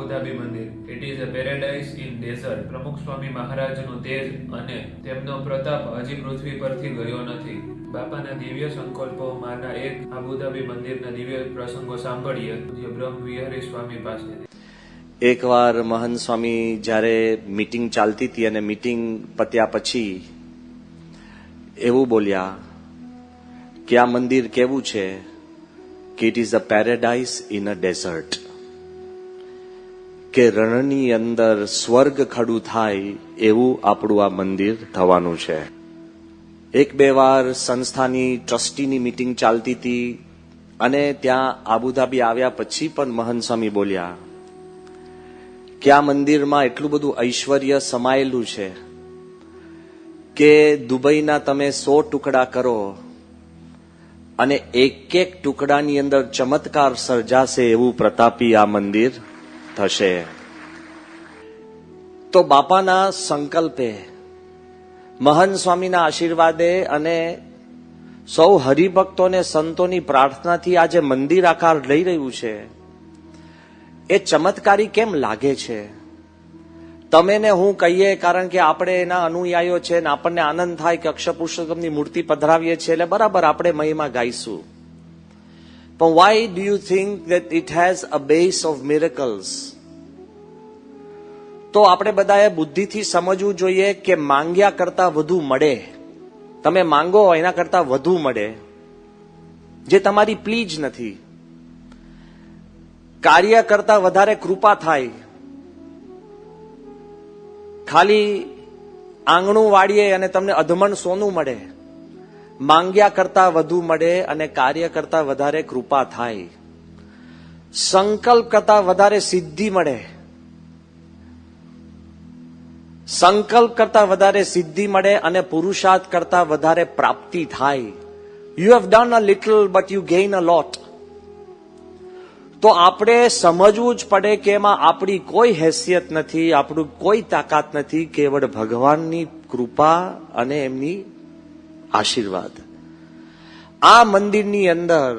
Abu Dhabi મંદિર. It is a paradise in desert. Pramukh Swami મહારાજનું તેજ અને તેમનો પ્રતાપ હજી પૃથ્વી પરથી ગયો નથી. બાપાના દિવ્ય સંકલ્પોમાંના એક આબુધાબી મંદિરના દિવ્ય પ્રસંગો સાંભળીએ પૂજ્ય બ્રહ્મ વિહારી સ્વામી પાસેથી. એકવાર મહંત સ્વામી જ્યારે મીટિંગ ચાલતી હતી અને મીટિંગ પત્યા પછી એવું બોલ્યા કે આ મંદિર કેવું છે કે it is a paradise in a desert, કે રણની અંદર સ્વર્ગ ખડું થાય એવું આપણું આ મંદિર થવાનું છે. એક બે વાર સંસ્થાની ટ્રસ્ટીની મીટિંગ ચાલતી હતી અને ત્યાં આબુધાબી આવ્યા પછી પણ મહંત સ્વામી બોલ્યા કે આ મંદિરમાં એટલું બધું ઐશ્વર્ય સમાયેલું છે કે દુબઈના તમે 100 ટુકડા કરો અને એક એક ટુકડાની અંદર ચમત્કાર સર્જાશે એવું પ્રતાપી આ મંદિર થશે. તો બાપાના સંકલ્પે, મહંત સ્વામીના આશીર્વાદે અને સૌ હરિભક્તોને સંતોની પ્રાર્થનાથી આ જે મંદિર આકાર લઈ રહ્યું છે એ ચમત્કારી કેમ લાગે છે? તમે ને હું કહીએ કારણ કે આપણે એના અનુયાયીઓ છે ને આપણને આનંદ થાય કે અક્ષર પુરુષોત્તમની મૂર્તિ પધરાવીએ છીએ એટલે બરાબર આપણે મહિમા ગાઈશું. પણ why do you think that it has a base of miracles? તો આપણે બધાએ બુદ્ધિથી સમજવું જોઈએ કે માંગ્યા કરતા વધુ મળે. તમે માંગો એના કરતા વધુ મળે, જે તમારી પ્લીજ નથી. કાર્ય કરતા વધારે કૃપા થાય. ખાલી આંગણું વાળીએ અને તમને અધમણ સોનું મળે. માંગ્યા કરતા વધુ મળે અને કાર્ય કરતા વધારે કૃપા થાય. સંકલ્પ કરતા વધારે સિદ્ધિ મળે. સંકલ્પ કરતા વધારે સિદ્ધિ મળે અને પુરુષાર્થ કરતા વધારે પ્રાપ્તિ થાય. You have done a little but you gain a lot. તો આપણે સમજવું જ પડે કે એમાં આપણી કોઈ હેસિયત નથી, આપણું કોઈ તાકાત નથી, કેવળ ભગવાનની કૃપા અને એમની આશીર્વાદ. આ મંદિરની અંદર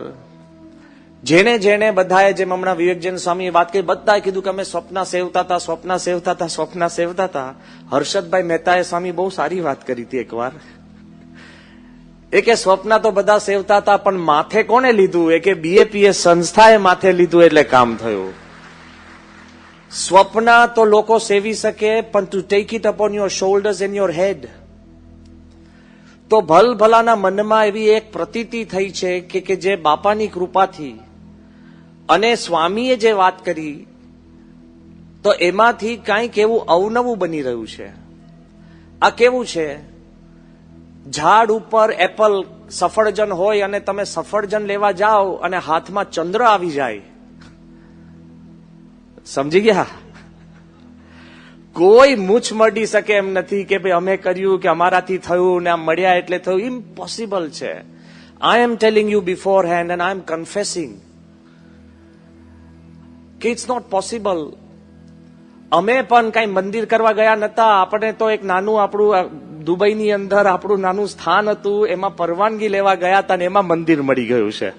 જેને જેને બધાએ, જેમ હમણાં વિવેકજન સ્વામીએ વાત કરી, બધાએ કીધું કે અમે સ્વપ્ન સેવતા હતા, સ્વપ્ન સેવતા હતા, સ્વપ્ન સેવતા હતા. હર્ષદભાઈ મહેતાએ સ્વામી બહુ સારી વાત કરી હતી એકવાર. એ કે સ્વપ્ન તો બધા સેવતા હતા પણ માથે કોને લીધું? એ કે બીએપીએસ સંસ્થાએ માથે લીધું એટલે કામ થયું. સ્વપ્ન તો લોકો સેવી શકે પણ to take it upon your shoulders and your head. તો ભલભલાના મનમાં એવી એક પ્રતીતિ થઈ છે કે જે બાપાની કૃપાથી અને સ્વામીએ જે વાત કરી તો એમાંથી કંઈક એવું અવનવું બની રહ્યું છે. આ કેવું છે? ઝાડ ઉપર એપલ સફરજન હોય અને તમે સફરજન લેવા જાઓ અને હાથમાં ચંદ્ર આવી જાય. સમજી ગયા? કોઈ મૂછ મળી શકે એમ નથી કે ભાઈ અમે કર્યું કે અમારાથી થયું ને આ મળ્યા એટલે થયું. ઇમ્પોસિબલ છે. I am telling you beforehand and I am confessing કે ઇટ્સ નોટ પોસિબલ. અમે પણ કઈ મંદિર કરવા ગયા નતા. આપણે તો એક નાનું આપણું દુબઈની અંદર આપણું નાનું સ્થાન હતું, એમાં પરવાનગી લેવા ગયા હતા ને એમાં મંદિર મળી ગયું છે.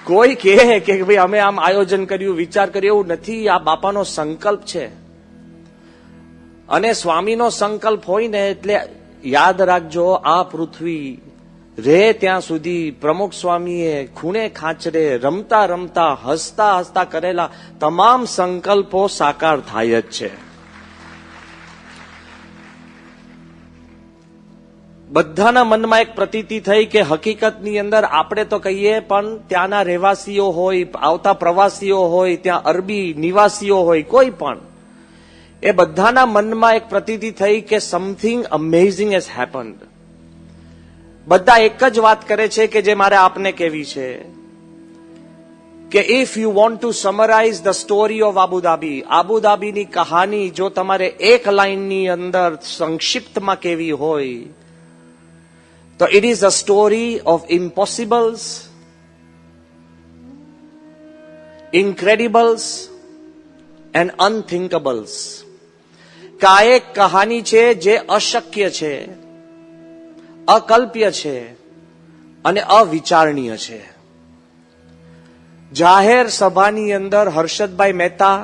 કોઈ કહે કે ભાઈ અમે આમ આયોજન કર્યું, વિચાર કર્યો, એવું નથી. આ બાપાનો સંકલ્પ છે અને સ્વામીનો સંકલ્પ હોય ને એટલે યાદ રાખજો, આ પૃથ્વી રે ત્યાં સુધી પ્રમુખ સ્વામીએ ખૂણે ખાંચરે રમતા રમતા હસતા હસતા કરેલા તમામ સંકલ્પો સાકાર થાય જ છે. બધાના મનમાં એક પ્રતીતિ થઈ કે હકીકતની અંદર આપણે તો કહીએ પણ ત્યાંના રહેવાસીઓ હોય, આવતા પ્રવાસીઓ હોય, ત્યાં અરબી નિવાસીઓ હોય, કોઈ પણ, એ બધાના મનમાં એક પ્રતીતિ થઈ કે સમથિંગ અમેઝિંગ હેઝ હેપન્ડ. બધા એક જ વાત કરે છે કે જે મારે આપને કહેવી છે કે if you want to summarise the story of Abu Dhabi, આબુધાબીની કહાની જો તમારે એક લાઈનની અંદર સંક્ષિપ્તમાં કહેવી હોય તો it is a story of impossibles, incredibles and unthinkables. આ એક કહાની છે જે અશક્ય છે, અકલ્પ્ય છે અને અવિચારણીય છે. જાહેર સભાની અંદર હર્ષદભાઈ મહેતા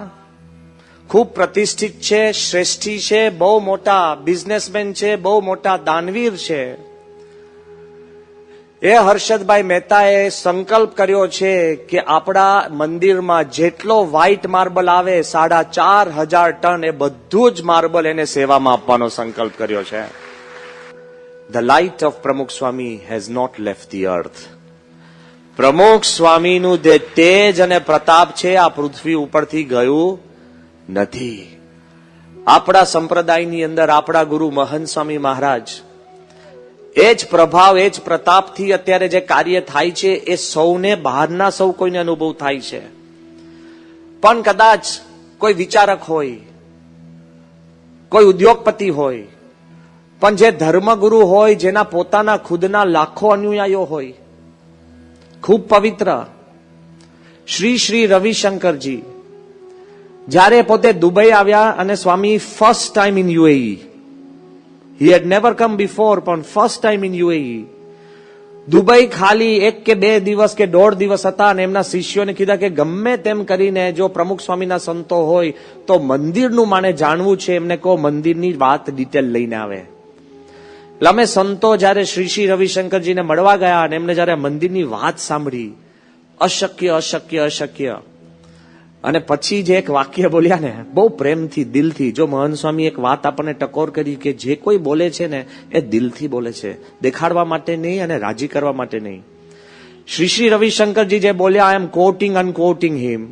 ખૂબ પ્રતિષ્ઠિત છે, શ્રેષ્ઠી છે, બહુ મોટા બિઝનેસમેન છે, બહુ મોટા દાનવીર છે. એ હર્ષદભાઈ મહેતાએ સંકલ્પ કર્યો છે કે આપણા મંદિરમાં જેટલો વ્હાઇટ માર્બલ આવે 4,500 ટન એ બધું જ માર્બલ એને સેવામાં આપવાનો સંકલ્પ કર્યો છે. The light of પ્રમુખ સ્વામી has not left the earth. પ્રમુખ સ્વામીનું જે તેજ અને પ્રતાપ છે આ પૃથ્વી ઉપરથી ગયું નથી. આપણા સંપ્રદાયની અંદર આપણા ગુરુ મહંત સ્વામી મહારાજ એ જ પ્રભાવ, એ જ પ્રતાપથી અત્યારે જે કાર્ય થાય છે એ સૌને, બહારના સૌ કોઈને અનુભવ થાય છે. પણ કદાચ કોઈ વિચારક હોય, કોઈ ઉદ્યોગપતિ હોય, પણ જે ધર્મગુરુ હોય, જેના પોતાના ખુદના લાખો અનુયાયીઓ હોય, ખૂબ પવિત્ર શ્રી રવિશંકરજી જ્યારે પોતે દુબઈ આવ્યા અને Swami first time in UAE, he had never come before, પણ first time in UAE, Dubai ખાલી 1 કે 2 દિવસ કે 1.5 દિવસ હતા અને એમના શિષ્યોને કીધા કે ગમે તેમ કરીને જો પ્રમુખ સ્વામીના સંતો હોય તો મંદિરનું માને જાણવું છે, એમને કહો મંદિરની વાત ડિટેલ લઈને આવે. એટલે અમે સંતો જયારે શ્રી રવિશંકરજીને મળવા ગયા અને એમને જયારે મંદિરની વાત સાંભળી, અશક્ય અશક્ય અશક્ય, અને પછી જે એક વાક્ય બોલ્યા ને બહુ પ્રેમથી, દિલથી. જો મહંત સ્વામી એક વાત આપણને ટકોર કરી કે જે કોઈ બોલે છે ને એ દિલથી બોલે છે, દેખાડવા માટે નહીં અને રાજી કરવા માટે નહીં. શ્રી રવિશંકરજી જે બોલ્યા, આઈ એમ કોટિંગ અનકોટિંગ હિમ.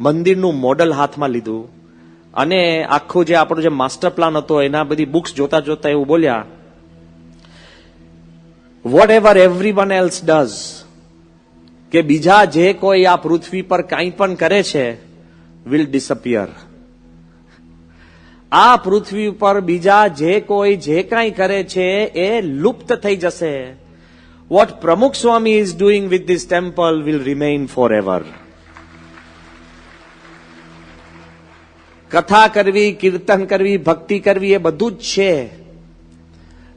મંદિરનું મોડલ હાથમાં લીધું અને આખું જે આપણો જે માસ્ટર પ્લાન હતો એના બધી બુક્સ જોતા જોતા એવું બોલ્યા, whatever everyone else does, કે બીજા જે કોઈ આ પૃથ્વી પર કંઈ પણ કરે છે વિલ ડિસઅપિયર. આ પૃથ્વી પર બીજા જે કોઈ જે કંઈ કરે છે એ લુપ્ત થઈ જશે. What Pramukh Swami is doing with this temple will remain for ever. કથા કરવી, કીર્તન કરવી, ભક્તિ કરવી એ બધું જ છે,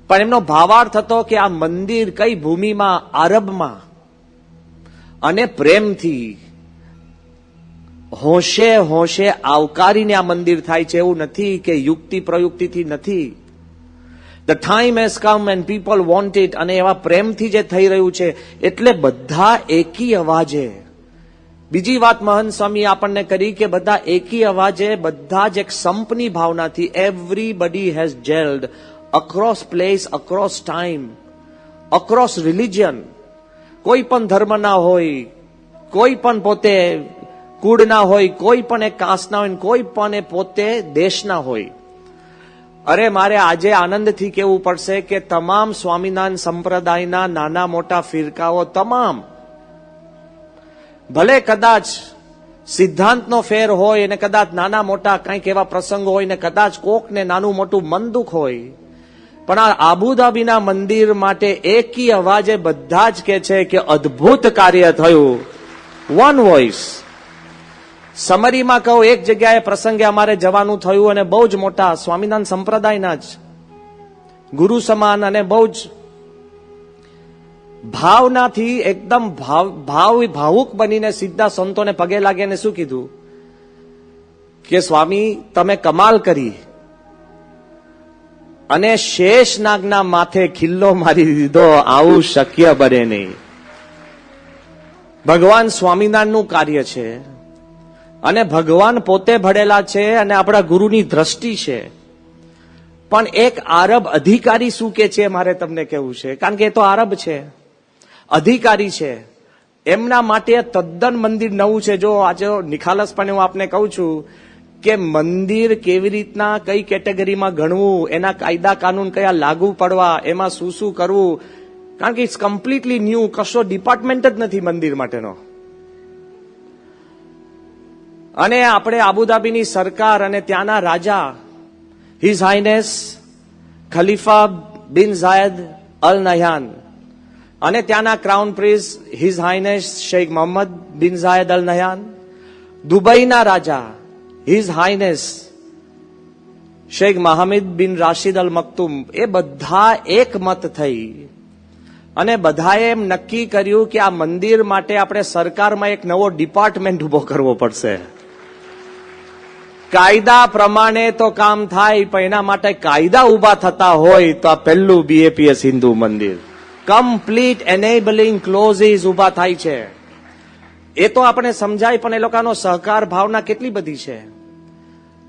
પણ એમનો ભાવાર્થ હતો કે આ મંદિર કઈ ભૂમિમાં, આરબમાં, અને પ્રેમથી હોશે હોશે આવકારીને આ મંદિર થાય છે. એવું નથી કે યુક્તિ પ્રયુક્તિથી નથી. The time has come and people want it, અને એવા પ્રેમથી જે થઈ રહ્યું છે એટલે બધા એકી અવાજે. બીજી વાત મહંત સ્વામી આપણને કરી કે બધા એકી અવાજે, બધા જ એક સંપની ભાવનાથી, everybody has jelled across place, across time, across religion. કોઈ પણ ધર્મના હોય, કોઈ પણ પોતે કુળના હોય, કોઈ પણ એક કાસ્ટના હોય, કોઈ પણ એ પોતે દેશના હોય. અરે મારે આજે આનંદથી કહેવું પડશે કે તમામ સ્વામિનારાયણ સંપ્રદાયના નાના મોટા ફિરકાઓ તમામ, ભલે કદાચ સિદ્ધાંતનો ફેર હોય અને કદાચ નાના મોટા કંઈક એવા પ્રસંગો હોય ને કદાચ કોકને નાનું મોટું મન દુઃખ હોય, પણ આ આબુધાબીના મંદિર માટે એકી અવાજે બધા જ કે છે કે અદ્ભુત કાર્ય થયું. One voice. સમરીમાં કહું, એક જગ્યાએ પ્રસંગે અમારે જવાનું થયું અને બહુ જ મોટા સ્વામિનારાયણ સંપ્રદાયના જ ગુરુ સમાન અને બહુ જ ભાવનાથી એકદમ ભાવુક બનીને સીધા સંતોને પગે લાગે અને શું કીધું કે સ્વામી તમે કમાલ કરી અને શેષ નાગના માથે ખિલ્લો મારી દીધો, આવું શક્ય બને નહીં. ભગવાન સ્વામિનારાયણનું કાર્ય છે અને ભગવાન પોતે ભળેલા છે અને આપણા ગુરુની દ્રષ્ટિ છે. પણ એક આરબ અધિકારી શું કે છે મારે તમને કહેવું છે, કારણ કે એ તો આરબ છે, અધિકારી છે. એમના માટે તદ્દન મંદિર નવું છે. જો આજે નિખાલસપણે હું આપને કહું છું કે મંદિર કેવી રીતના કઈ કેટેગરીમાં ગણવું, એના કાયદા કાનૂન કયા લાગુ પડવા, એમાં શું શું કરવું, કારણ કે ઇટ્સ કમ્પ્લીટલી ન્યૂ. કશો ડિપાર્ટમેન્ટ જ નથી મંદિર માટેનો. અને આપણે આબુધાબીની સરકાર અને ત્યાંના રાજા હિઝ હાઇનેસ ખલીફા બિન ઝાયદ અલ નહયાન અને ત્યાંના crown prince His Highness Sheikh Mohammed bin Zayed Al Nahyan, દુબઈના રાજા His Highness Sheikh Mohammed bin Rashid અલ મકતુમ, એ બધા એક મત થઈ અને બધાએ એમ નક્કી કર્યું કે આ મંદિર માટે આપણે સરકારમાં એક નવો ડિપાર્ટમેન્ટ ઉભો કરવો પડશે. કાયદા પ્રમાણે તો કામ થાય, પણ એના માટે કાયદા ઉભા થતા હોય તો આ પહેલું BAPS હિન્દુ મંદિર કમ્પ્લીટ એનેબલિંગ ક્લોઝીસ ઉભા થાય છે. એ તો આપણે સમજાય, પણ એ લોકોનો સહકાર ભાવના કેટલી બધી છે.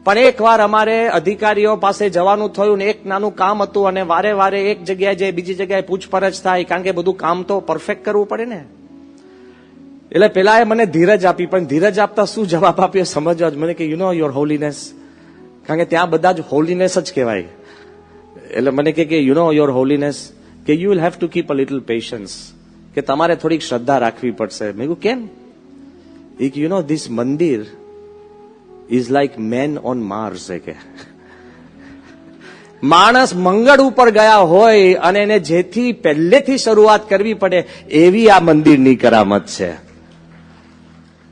પણ એકવાર અમારે અધિકારીઓ પાસે જવાનું થયું ને એક નાનું કામ હતું, અને વારે વારે એક જગ્યાએ જે બીજી જગ્યાએ પૂછપરછ થાય, કારણ કે બધું કામ તો પરફેક્ટ કરવું પડે ને. એટલે પેલા એ મને ધીરજ આપી, પણ ધીરજ આપતા શું જવાબ આપ્યો સમજવા જ. મને કે યુ નો યોર હોલીનેસ, કારણ કે ત્યાં બધા જ હોલીનેસ જ કહેવાય. એટલે મને કે યુ નો યોર હોલીનેસ, કે you will have to keep a little patience, કે તમારે થોડીક શ્રદ્ધા રાખવી પડશે. મેં કહ્યું કેમ? યુ નો ધીસ મંદિર is like main on Mars. કે માણસ મંગળ ઉપર ગયા હોય અને એને જેથી પહેલેથી શરૂઆત કરવી પડે એવી આ મંદિરની કરામત છે.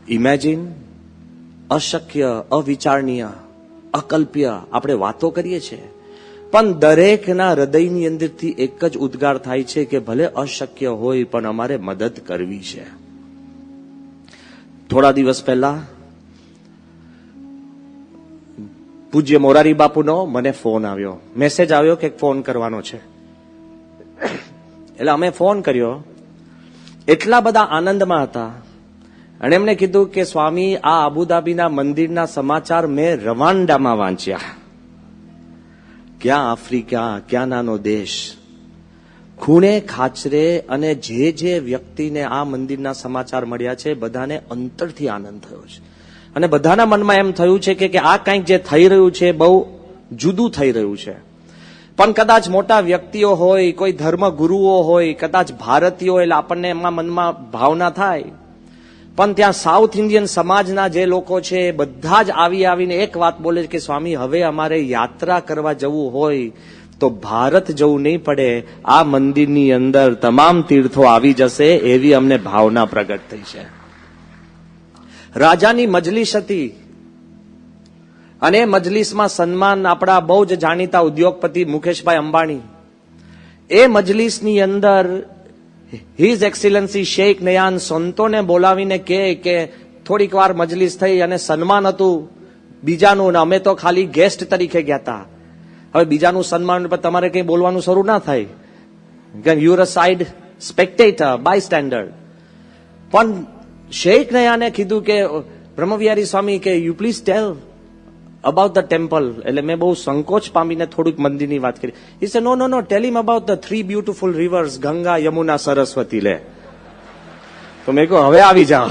ઇમેજિન, અશક્ય, અવિચારણીય, અકલ્પ્ય આપણે વાતો કરીએ છીએ, પણ દરેકના હૃદયની અંદરથી એક જ ઉદ્ગાર થાય છે કે ભલે અશક્ય હોય પણ અમારે મદદ કરવી છે. થોડા દિવસ પહેલા પૂજ્ય મોરારી બાપુનો મને ફોન આવ્યો, મેસેજ આવ્યો કે ફોન કરવાનો છે. એટલે અમે ફોન કર્યો, એટલા બધા આનંદમાં હતા, અને એમણે કીધું કે સ્વામી, આ અબુધાબીના મંદિરના સમાચાર મેં રવાંડામાં વાંચ્યા. ક્યાં આફ્રિકા, ક્યાં નાનો દેશ, ખૂણે ખાચરે, અને જે વ્યક્તિને આ મંદિરના સમાચાર મળ્યા છે બધાને અંતરથી આનંદ થયો છે. અને બધાના મનમાં એમ થયું છે કે આ કંઈક જે થઈ રહ્યું છે બહુ જુદું થઈ રહ્યું છે. પણ કદાચ મોટા વ્યક્તિઓ હોય, કોઈ ધર્મ ગુરુઓ હોય, કદાચ ભારતીયો, એટલે આપણને એમાં મનમાં ભાવના થાય. પણ ત્યાં સાઉથ ઇન્ડિયન સમાજના જે લોકો છે બધા જ આવીને એક વાત બોલે છે કે સ્વામી, હવે અમારે યાત્રા કરવા જવું હોય તો ભારત જવું નહીં પડે, આ મંદિરની અંદર તમામ તીર્થો આવી જશે, એવી અમને ભાવના પ્રગટ થઈ છે. રાજાની મજલિસ હતી, અને મજલિસમાં સન્માન આપણા બહુ જ જાણીતા ઉદ્યોગપતિ મુકેશભાઈ અંબાણી. એ મજલિસની અંદર હિઝ એક્સિલન્સી શેખ નયાન સંતોને બોલાવીને કે થોડીક વાર મજલિસ થઈ અને સન્માન હતું બીજાનું, ને અમે તો ખાલી ગેસ્ટ તરીકે ગયા હતા. હવે બીજાનું સન્માન પર તમારે કંઈ બોલવાનું શરૂ ના થાય, you are a side spectator, bystander. પણ શેખ નયાને કીધું કે બ્રહ્મવિહારી સ્વામી કે you please tell about the temple. એટલે મેં બહુ સંકોચ પામીને થોડુંક મંદિરની વાત કરી. ઈ સે નો, ટેલ હિમ અબાઉટ ધ 3 બ્યુટીફુલ રિવર્સ, ગંગા, યમુના, સરસ્વતી. લે તો મેં કહ્યું હવે આવી જાઓ.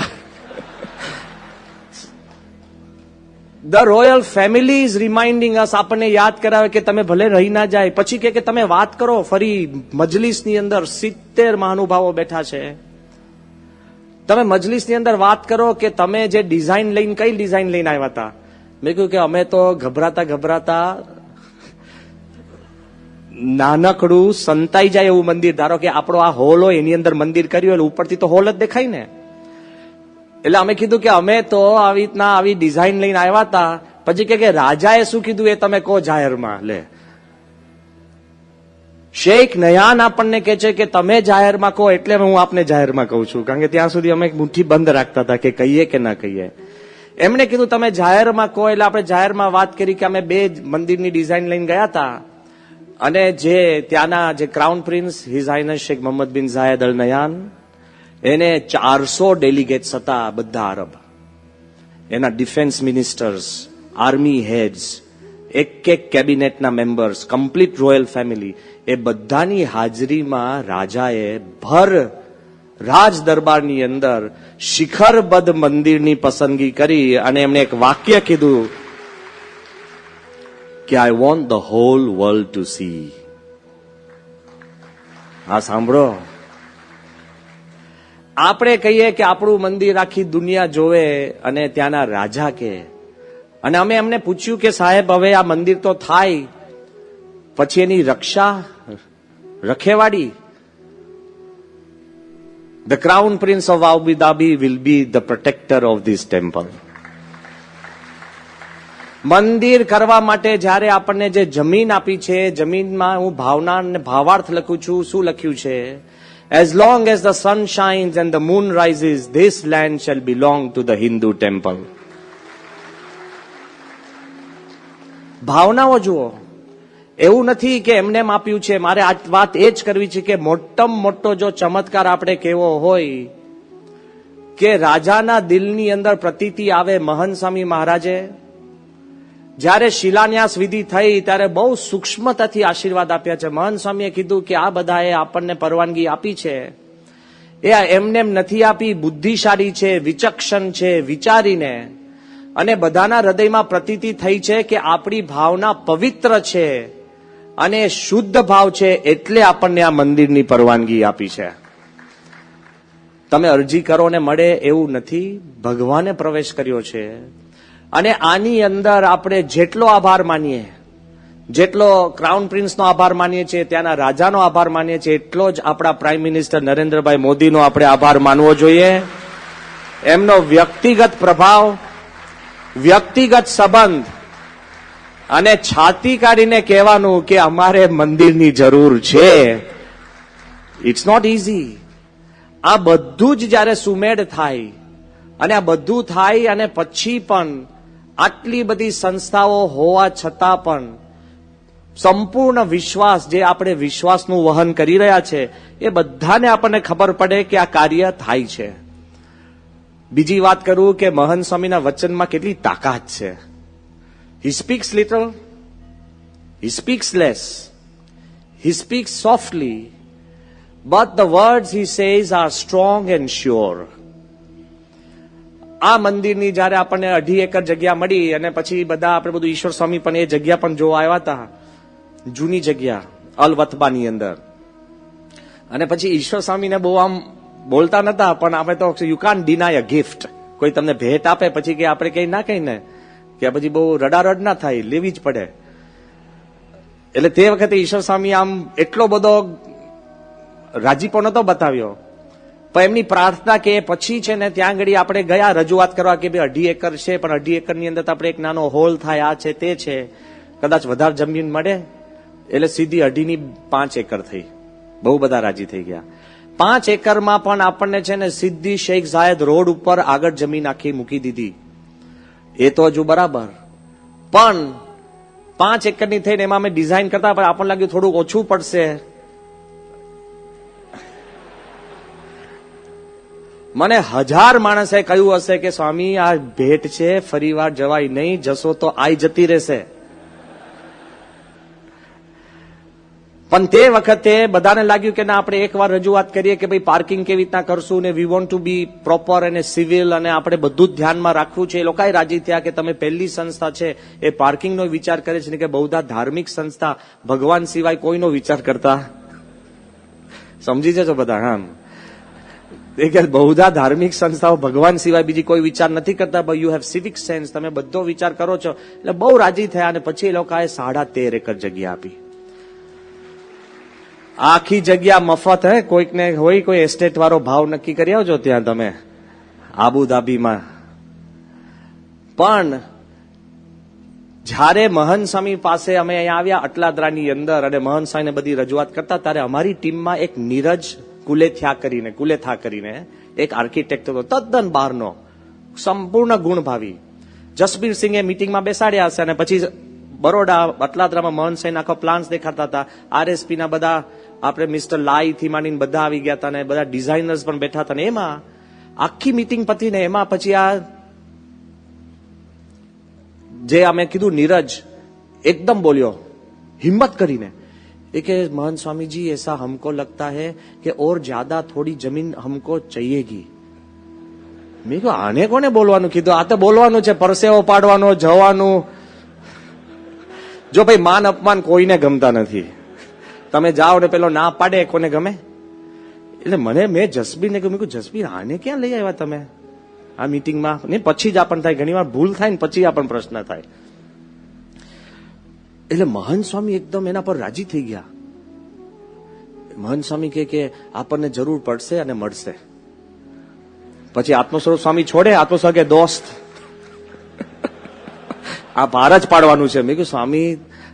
The royal family is reminding us, આપણને યાદ કરાવે કે તમે ભલે રહી ના જાય, પછી કે તમે વાત કરો. ફરી મજલિસની અંદર 70 મહાનુભાવો બેઠા છે, તમે મજલિસની અંદર વાત કરો કે તમે જે ડિઝાઇન લઈને, કઈ ડિઝાઇન લઈને આવ્યા હતા. મેં કહ્યું કે અમે તો ગભરાતા નાનકડું સંતાઈ જાય એવું મંદિર, ધારો કે આપણો આ હોલ હોય એની અંદર મંદિર કર્યું એટલે ઉપરથી તો હોલ જ દેખાય ને. એટલે અમે કીધું કે અમે તો આવી રીતના આવી ડિઝાઇન લઈને આવ્યા હતા. પછી કે રાજાએ શું કીધું એ તમે કહો જાહેરમાં. લે, શેખ નયાન આપણને કહે છે કે તમે જાહેરમાં કહો, એટલે હું આપને જાહેરમાં કહું છું, કારણ કે ત્યાં સુધી અમે મુઠ્ઠી બંધ રાખતા હતા કે કહીએ કે ના કહીએ. એમણે કીધું તમે જાહેરમાં કહો, એટલે આપણે જાહેરમાં વાત કરી કે અમે 2 મંદિરની ડિઝાઇન લઈને ગયા હતા, અને જે ત્યાંના જે crown prince His Highness Sheikh Mohammed bin Zayed અલ નયાન, એને 400 ડેલિગેટ્સ હતા, બધા અરબ, એના ડિફેન્સ મિનિસ્ટર્સ, આર્મી હેડ્સ, એક કેબિનેટના મેમ્બર્સ, કમ્પ્લીટ રોયલ ફેમિલી, એ બધાની હાજરીમાં રાજાએ ભર રાજ દરબારની અંદર શિખરબદ્ધ મંદિરની પસંદગી કરી, અને એમણે એક વાક્ય કીધું કે I want the whole world to see. હા સાંભળો, આપણે કહીએ કે આપણું મંદિર આખી દુનિયા જોવે, અને ત્યાંના રાજા કે, અને અમે એમને પૂછ્યું કે સાહેબ હવે આ મંદિર તો થાય, પછી એની રક્ષા, રખેવાડી. The Crown Prince of Abu Dhabi will be the protector of this temple. મંદિર કરવા માટે જ્યારે આપણને જે જમીન આપી છે, જમીનમાં હું ભાવના અને ભાવાર્થ લખું છું. શું લખ્યું છે? As long as the sun shines and the moon rises, this land shall belong to the Hindu temple. ભાવનાઓ જુઓ. એવું નથી કે એમને આપ્યું છે. મારે આ વાત એ જ કરવી છે કે મોટામાં મોટો જો ચમત્કાર આપણે કેવો હોય કે રાજાના દિલની અંદર પ્રતીતિ આવે. મહંત સ્વામી મહારાજે જ્યારે શિલાન્યાસ વિધિ થઈ ત્યારે બહુ સૂક્ષ્મતાથી આશીર્વાદ આપ્યા છે. મહંત સ્વામીએ કીધું કે આ બધાએ આપણને પરવાનગી આપી છે એ એમને નથી આપી. બુદ્ધિશાળી છે, વિચક્ષણ છે, વિચારીને અને બધાના હૃદયમાં પ્રતીતિ થઈ છે કે આપણી ભાવના પવિત્ર છે અને શુદ્ધ ભાવ છે એટલે આપણને આ મંદિરની પરવાનગી આપી છે. તમે અરજી કરો ને મળે એવું નથી. ભગવાને પ્રવેશ કર્યો છે અને આની અંદર આપણે જેટલો આભાર માનીએ, જેટલો ક્રાઉન પ્રિન્સનો આભાર માનીએ છીએ, ત્યાંના રાજાનો આભાર માનીએ છીએ, એટલો જ આપણા પ્રાઇમ મિનિસ્ટર નરેન્દ્રભાઈ મોદીનો આપણે આભાર માનવો જોઈએ. એમનો વ્યક્તિગત પ્રભાવ, વ્યક્તિગત સંબંધ અને છાતી કાઢીને કહેવાનું કે અમારે મંદિરની જરૂર છે. It's not easy. આ બધું જ જયારે સુમેળ થાય અને આ બધું થાય અને પછી પણ આટલી બધી સંસ્થાઓ હોવા છતાં પણ સંપૂર્ણ વિશ્વાસ, જે આપણે વિશ્વાસનું વહન કરી રહ્યા છે, એ બધાને આપણને ખબર પડે કે આ કાર્ય થાય છે. બીજી વાત કરું કે મહંત સ્વામીના વચનમાં કેટલી તાકાત છે. He speaks little, he speaks less, he speaks softly, but the words he says are strong and sure. આ મંદિરની જયારે આપણને 2.5 એકર જગ્યા મળી અને પછી બધા આપણે બધું ઈશ્વર સ્વામી પણ એ જગ્યા પણ જોવા આવ્યા હતા, જૂની જગ્યા અલવતબાની અંદર. અને પછી ઈશ્વર સ્વામીને બહુ આમ બોલતા નતા, પણ આપણે તો you can't deny a gift. કોઈ તમને ભેટ આપે પછી કે આપણે કઈ ના કહીને કે પછી બહુ રડારડ ના થાય, લેવી જ પડે. એટલે તે વખતે ઈશ્વર સ્વામી આમ એટલો બધો રાજીપો નતો બતાવ્યો, પણ એમની પ્રાર્થના કે પછી છે ને ત્યાં આગળ આપણે ગયા રજૂઆત કરવા કે ભાઈ 2.5 એકર છે, પણ 2.5 એકરની અંદર આપણે એક નાનો હોલ થાય, આ છે તે છે, કદાચ વધારે જમીન મળે. એટલે સીધી 2.5 ની 5 એકર થઈ. બહુ બધા રાજી થઈ ગયા. 5 એકરમાં પણ આપણને છે ને સીધી શેખ ઝાયદ રોડ ઉપર આગળ જમીન આખી મૂકી દીધી. એ તો હજુ બરાબર, પણ 5 એકરની થઈને એમાં અમે ડિઝાઇન કરતા પણ આપણને લાગ્યું થોડુંક ઓછું પડશે. મને 1000 માણસે કહ્યું હશે કે સ્વામી આ ભેટ છે, ફરી વાર જવાય નહીં, જશો તો આઈ જતી રહેશે. પણ તે વખતે બધાને લાગ્યું કે ના, આપણે એકવાર રજૂઆત કરીએ કે ભાઈ પાર્કિંગ કેવી રીતના કરશું ને we want to be proper અને સિવિલ અને આપણે બધું જ ધ્યાનમાં રાખવું છે. એ લોકોએ રાજી થયા કે તમે પહેલી સંસ્થા છે એ પાર્કિંગનો વિચાર કરે છે ને કે બહુધા ધાર્મિક સંસ્થા ભગવાન સિવાય કોઈનો વિચાર કરતા. સમજી જજો બધા. હા, એ કે બહુધા ધાર્મિક સંસ્થાઓ ભગવાન સિવાય બીજી કોઈ વિચાર નથી કરતા. But you have civic sense, તમે બધો વિચાર કરો છો. એટલે બહુ રાજી થયા અને પછી એ લોકોએ 13.5 એકર જગ્યા આપી. આખી જગ્યા મફત. હે, કોઈકને હોય કોઈ એસ્ટેટ વાળો ભાવ નક્કી કરી આવજો ત્યાં તમે આબુધાબીમાં. પણ જ્યારે મહંત સ્વામી પાસે અમે અહીંયા આવ્યા અટલાદરાની અંદર અને મહંત સ્વામીને બધી રજૂઆત કરતા, ત્યારે અમારી ટીમમાં એક નીરજ કુલેથા કરીને એક આર્કિટેક્ટ હતો, તદ્દન બહારનો, સંપૂર્ણ ગુણભાવી. જસબીર સિંહે મીટિંગમાં બેસાડ્યા હશે અને પછી બરોડા અટલાદરામાં મહંત સ્વામી આખો પ્લાન્સ દેખાડતા હતા. RSP ના બધા આપણે મિસ્ટર લાઈ થી માંડીને બધા આવી ગયા હતા અને બધા ડિઝાઇનર્સ પણ બેઠા હતા. ને એમાં આખી મીટિંગ પતીને એમાં પછી આ જે અમે કીધું નીરજ એકદમ બોલ્યો હિમ્મત કરીને, એ કે महंत स्वामी जी ऐसा हमको लगता है कि और ज्यादा थोड़ी जमीन हमको चाहिएगी. મેં કહ્યું આને કોને બોલવાનું કીધું? આ તો બોલવાનું છે, પરસેવો પાડવાનો, જવાનું. જો ભાઈ માન અપમાન કોઈને ગમતા નથી. તમે જાઓ ને પેલો ના પાડે કોને ગમે? એટલે મેં જસબીરને કહ્યું, જસબીર આને ક્યાં લઈ આવ્યા તમે આ મીટિંગમાં? ને પછી જ આપણને થાય, ઘણી વાર ભૂલ થાય ને પછી આપણને પ્રશ્ન થાય. એટલે મહંત સ્વામી એકદમ એના પર રાજી થઈ ગયા. મહંત સ્વામી કે આપણને જરૂર પડશે અને મળશે. પછી આત્મસ્વરૂપ સ્વામી છોડે, આત્મસ્વરૂપ કે દોસ્ત આ ભાર જ પાડવાનું છે. મેં કહ્યું સ્વામી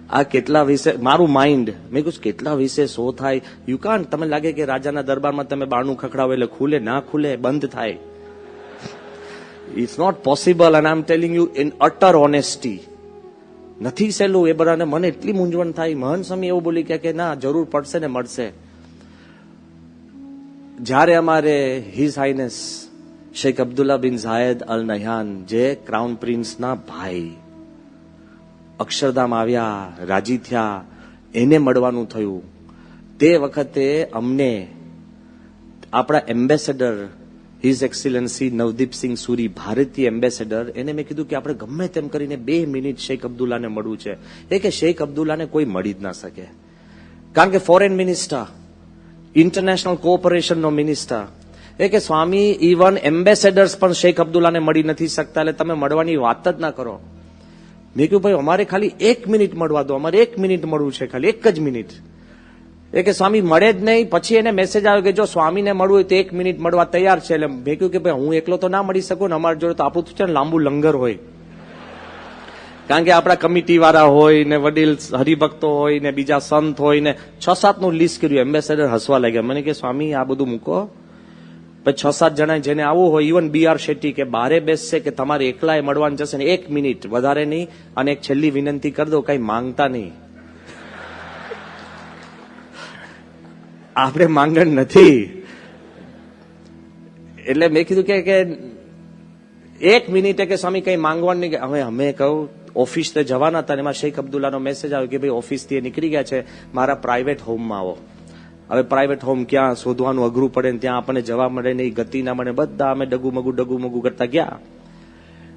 આ કેટલા વિશે મારું માઇન્ડ મેં કીધું કેટલા વિશે શો થાય યુ કાન્ટ તમે લાગે કે રાજાના દરબારમાં તમે બારણું ખખડાવો એટલે ખુલે ના ખુલે બંધ થાય it's not possible and I am telling you in utter honesty નથી સહેલું એ બધાને મને એટલી મૂંઝવણ થાય મહાન સ્વામી એવું બોલી કે ના જરૂર પડશે ને મળશે જ્યારે અમારે હિઝ હાઇનેસ શેખ અબ્દુલ્લા બિન ઝાયદ અલ નહયાન જે ક્રાઉન પ્રિન્સના ભાઈ અક્ષરધામ આવ્યા રાજી થયા એને મળવાનું થયું તે વખતે અમને આપણા એમ્બેસેડર હિઝ એક્સિલન્સી નવદીપસિંહ સુરી ભારતીય એમ્બેસેડર એને મેં કીધું કે આપણે ગમે તેમ કરીને 2 મિનિટ શેખ અબ્દુલ્લાને મળવું છે એ કે શેખ અબ્દુલ્લાને કોઈ મળી જ ના શકે કારણ કે ફોરેન મિનિસ્ટર ઇન્ટરનેશનલ કોઓપરેશનનો મિનિસ્ટર એ કે સ્વામી ઇવન એમ્બેસેડર્સ પણ શેખ અબ્દુલ્લાને મળી નથી શકતા એટલે તમે મળવાની વાત જ ના કરો મેં કહ્યું ભાઈ અમારે ખાલી 1 મિનિટ મળવા દો અમારે 1 મિનિટ મળવું છે ખાલી 1 જ મિનિટ એ કે સ્વામી મળે જ નહીં પછી એને મેસેજ આવ્યો કે જો સ્વામીને મળવું હોય તો 1 મિનિટ મળવા તૈયાર છે એટલે મેં કહ્યું કે ભાઈ હું એકલો તો ના મળી શકું ને અમારી જોડે તો આપણું છે ને લાંબુ લંગર હોય કારણ કે આપણા કમિટી વાળા હોય ને વડીલ હરિભક્તો હોય ને બીજા સંત હોય ને 6-7 નું લિસ્ટ કર્યું એમ્બેસેડર હસવા લાગ્યા મને કે સ્વામી આ બધું મૂકો પછી 6-7 જણા જેને આવવું હોય ઇવન BR શેટ્ટી કે બારે બેસશે કે તમારે એકલાએ મળવાનું જશે ને 1 મિનિટ વધારે નહીં અને એક છેલ્લી વિનંતી કરી દો કઈ માંગતા નહીં આપણે માંગણ નથી એટલે મેં કીધું કે 1 મિનિટે કે સ્વામી કઈ માંગવાનું નહીં હવે અમે કહું ઓફિસ તે જવાના હતા એમાં શેખ અબ્દુલ્લાનો મેસેજ આવ્યો કે ભાઈ ઓફિસ થી નીકળી ગયા છે મારા પ્રાઇવેટ હોમમાં આવો હવે પ્રાઇવેટ હોમ ક્યાં શોધવાનું અઘરું પડે ને ત્યાં આપણને જવા મળે નહીં ગતિ ના મળે બધા અમે ડગુમગુ કરતા ગયા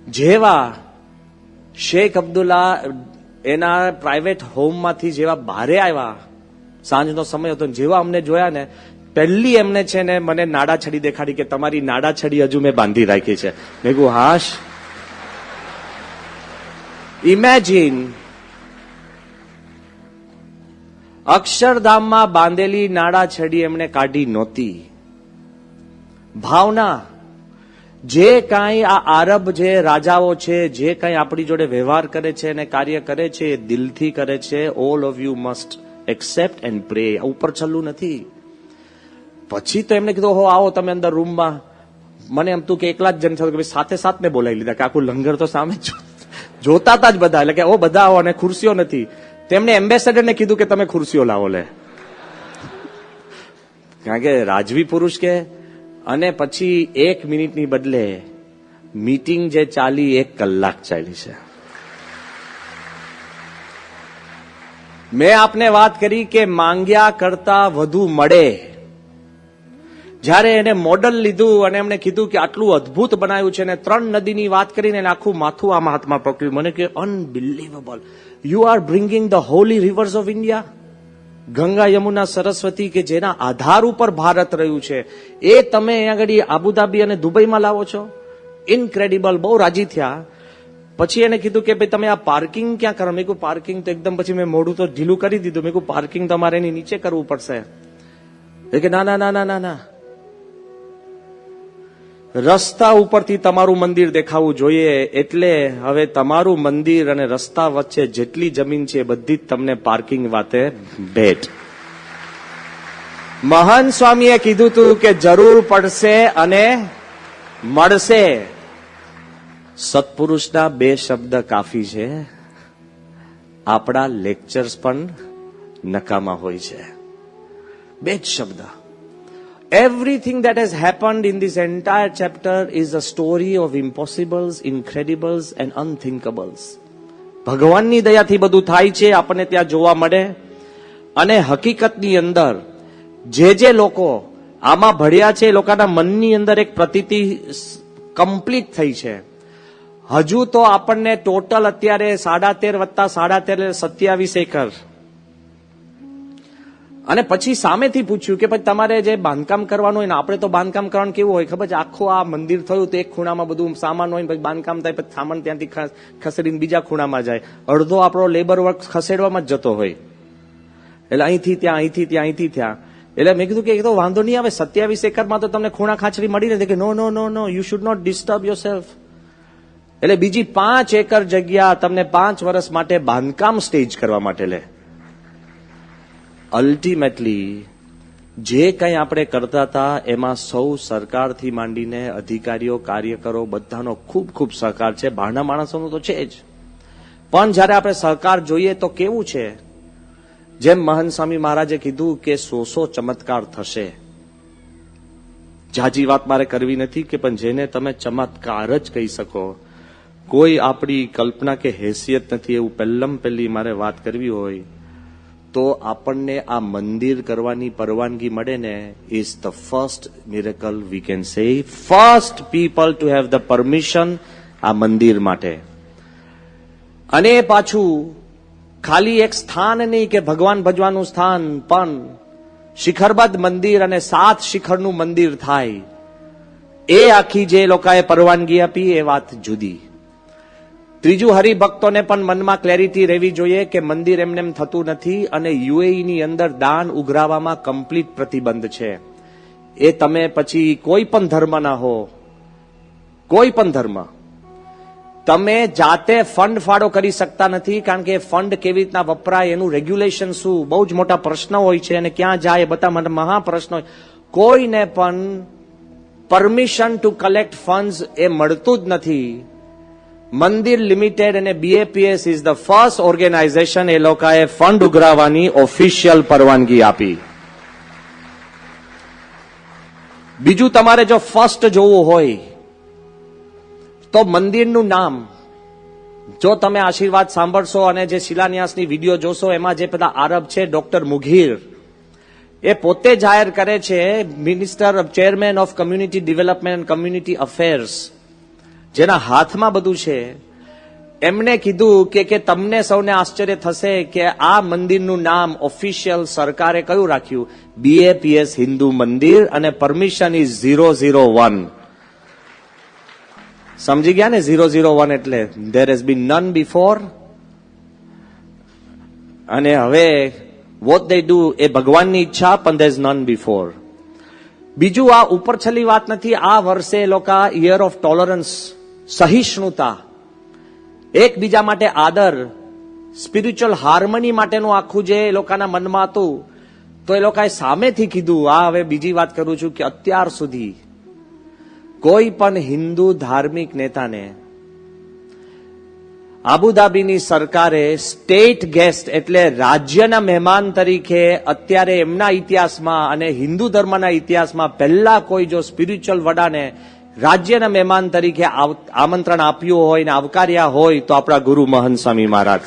જેવા શેખ અબ્દુલ્લા એના પ્રાઇવેટ હોમમાંથી જેવા બહારે આવ્યા સાંજનો સમય હતો જેવા અમને જોયા ને પહેલી એમને છે ને મને નાડા છડી દેખાડી કે તમારી નાડા છડી હજુ મેં બાંધી રાખી છે મેં કહ્યું હાશ ઇમેજિન અક્ષરધામમાં બાંધેલી નાડા છડી એમણે કાઢી નહોતી ભાવના જે કાંઈ આ આરબ જે રાજાઓ છે જે કાંઈ આપણી જોડે વ્યવહાર કરે છે અને કાર્ય કરે છે એ દિલથી કરે છે all of you must accept and pray ઉપર છલ્લું નથી પછી તો એમને કીધું હો આવો તમે અંદર રૂમમાં મને એમ તું કે એકલા જ જણ થયું કે સાથે ને બોલાવી લીધા કે આખું લંગર તો સામે જોતા હતા જ બધા એટલે કે ઓ બધા આવો અને ખુરશીઓ નથી તેમણે એમ્બેસેડરને કીધું કે તમે ખુરશીઓ લાવો લે કારણ કે રાજવી પુરુષ કે અને પછી 1 મિનિટની બદલે મીટિંગ જે ચાલી 1 કલાક ચાલી છે મેં આપને વાત કરી કે માંગ્યા કરતા વધુ મળે જ્યારે એને મોડલ લીધું અને એમણે કીધું કે આટલું અદભુત બનાવ્યું છે અને 3 નદીની વાત કરીને આખું માથું આમાં હાથમાં પકડ્યું મને કે unbelievable you are bringing the Holi reverse of India Ganga Yamuna Saraswati કે જેના આધાર ઉપર ભારત રહ્યું છે એ તમે અહીંયા આગળ આબુધાબી અને દુબઈમાં લાવો છો ઇનક્રેડિબલ બહુ રાજી થયા પછી એને કીધું કે ભાઈ તમે આ પાર્કિંગ ક્યાં કરો મેં કહ્યું પાર્કિંગ તો એકદમ પછી મેં મોઢું તો ઢીલું કરી દીધું મેં કહ્યું પાર્કિંગ તમારે એની નીચે કરવું પડશે કે ના ના ના ના ના ના રસ્તા ઉપરથી તમારું મંદિર દેખાવું જોઈએ એટલે હવે તમારું મંદિર અને રસ્તા વચ્ચે જેટલી જમીન છે બધી જ તમને પાર્કિંગ વાતે ભેટ મહાન સ્વામીએ કીધું હતું કે જરૂર પડશે અને મળશે સત્પુરુષના 2 શબ્દ કાફી છે આપણા લેક્ચર્સ પણ નકામા હોય છે 2 જ શબ્દ Everything that has happened in this entire chapter is a story of impossibles, incredibles and unthinkables. ભગવાનની દયાથી બધું થાય છે આપણને ત્યાં જોવા મળે અને હકીકતની અંદર જે લોકો આમાં ભળ્યા છે એ લોકોના મનની અંદર એક પ્રતીતિ કમ્પ્લીટ થઈ છે હજુ તો આપણને ટોટલ અત્યારે 13.5 વત્તા 13.5 27 એકર અને પછી સામેથી પૂછ્યું કે પછી તમારે જે બાંધકામ કરવાનું હોય ને આપણે તો બાંધકામ કરવાનું કેવું હોય ખબર છે આખું આ મંદિર થયું તો એક ખૂણામાં બધું સામાન હોય પછી બાંધકામ થાય પછી સામાન ત્યાંથી ખસેડીને બીજા ખૂણામાં જાય અડધો આપણો લેબર વર્ક ખસેડવામાં જ જતો હોય એટલે અહીંથી ત્યાં એટલે મેં કીધું કે એ તો વાંધો નહીં આવે 27 એકરમાં તો તમને ખૂણા ખાંચરી મળી નથી કે no no no no you should not disturb yourself એટલે બીજી 5 એકર જગ્યા તમને 5 વર્ષ માટે બાંધકામ સ્ટેજ કરવા માટે લે. અલ્ટિમેટલી જે કંઈ આપણે કરતા હતા એમાં સૌ સરકારથી માંડીને અધિકારીઓ, કાર્યકરો બધાનો ખૂબ ખૂબ સહકાર છે. બહારના માણસોનો તો છે જ, પણ જ્યારે આપણે સહકાર જોઈએ તો કેવું છે, જેમ મહંત સ્વામી મહારાજે કીધું કે 100 ચમત્કાર થશે. જાજી વાત મારે કરવી નથી કે પણ જેને તમે ચમત્કાર જ કહી શકો, કોઈ આપણી કલ્પના કે હેસિયત નથી, એવું પહેલી મારે વાત કરવી હોય તો આપણને આ મંદિર કરવાની પરવાનગી મળે ને, is the first miracle we can say. First people to have the permission આ મંદિર માટે. અને પાછું ખાલી એક સ્થાન નહીં કે ભગવાન ભજવાનું સ્થાન, પણ શિખરબદ્ધ મંદિર અને 7 શિખરનું મંદિર થાય, એ આખી જે લોકોએ પરવાનગી આપી એ વાત જુદી. ત્રીજું, હરિભક્તોને પણ મનમાં ક્લેરિટી રહેવી જોઈએ કે મંદિર એમને થતું નથી અને યુએઈ ની અંદર દાન ઉઘરાવવામાં કમ્પ્લીટ પ્રતિબંધ છે. એ તમે પછી કોઈ પણ ધર્મના હો, કોઈ પણ ધર્મ, તમે જાતે ફંડ ફાળો કરી શકતા નથી, કારણ કે ફંડ કેવી રીતના વપરાય એનું રેગ્યુલેશન શું, બહુ જ મોટા પ્રશ્ન હોય છે અને ક્યાં જાય એ બધા મહાપ્રશ્ન હોય. કોઈને પણ પરમિશન ટુ કલેક્ટ ફંડ્સ એ મળતું જ નથી. મંદિર લિમિટેડ અને BAPS is the first organisation એ લોકોએ ફંડ ઉઘરાવવાની ઓફિશિયલ પરવાનગી આપી. બીજું, તમારે જો ફર્સ્ટ જોવું હોય તો મંદિરનું નામ, જો તમે આશીર્વાદ સાંભળશો અને જે શિલાન્યાસની વિડીયો જોશો એમાં જે બધા આરબ છે, ડોક્ટર મુઘીર, એ પોતે જાહેર કરે છે, minister chairman of community development and community affairs, જેના હાથમાં બધું છે, એમણે કીધું કે તમને સૌને આશ્ચર્ય થશે કે આ મંદિરનું નામ ઓફિશિયલ સરકારે કયું રાખ્યું, BAPS હિન્દુ મંદિર, અને પરમિશન ઇઝ 001. સમજી ગયા ને? 001 એટલે there has been none before. અને હવે what they do એ ભગવાનની ઈચ્છા, પણ there is none before. બીજું, આ ઉપરછલી વાત નથી, આ વર્ષે લોકો યર ઓફ ટોલરન્સ, સહિષ્ણુતા, એકબીજા માટે આદર, સ્પિરિચ્યુઅલ હાર્મની માટેનું આખું જે એ લોકોના મનમાં હતું, તો એ લોકોએ સામેથી કીધું. આ હવે બીજી વાત કરું છું કે અત્યાર સુધી કોઈ પણ હિન્દુ ધાર્મિક નેતાને આબુધાબીની સરકારે સ્ટેટ ગેસ્ટ એટલે રાજ્યના મહેમાન તરીકે અત્યારે એમના ઇતિહાસમાં અને હિન્દુ ધર્મના ઇતિહાસમાં પહેલા કોઈ જો સ્પિરિચ્યુઅલ વડાને રાજ્યના મહેમાન તરીકે આમંત્રણ આપ્યું હોય ને આવકાર્યા હોય તો આપણા ગુરુ મહંત સ્વામી મહારાજ,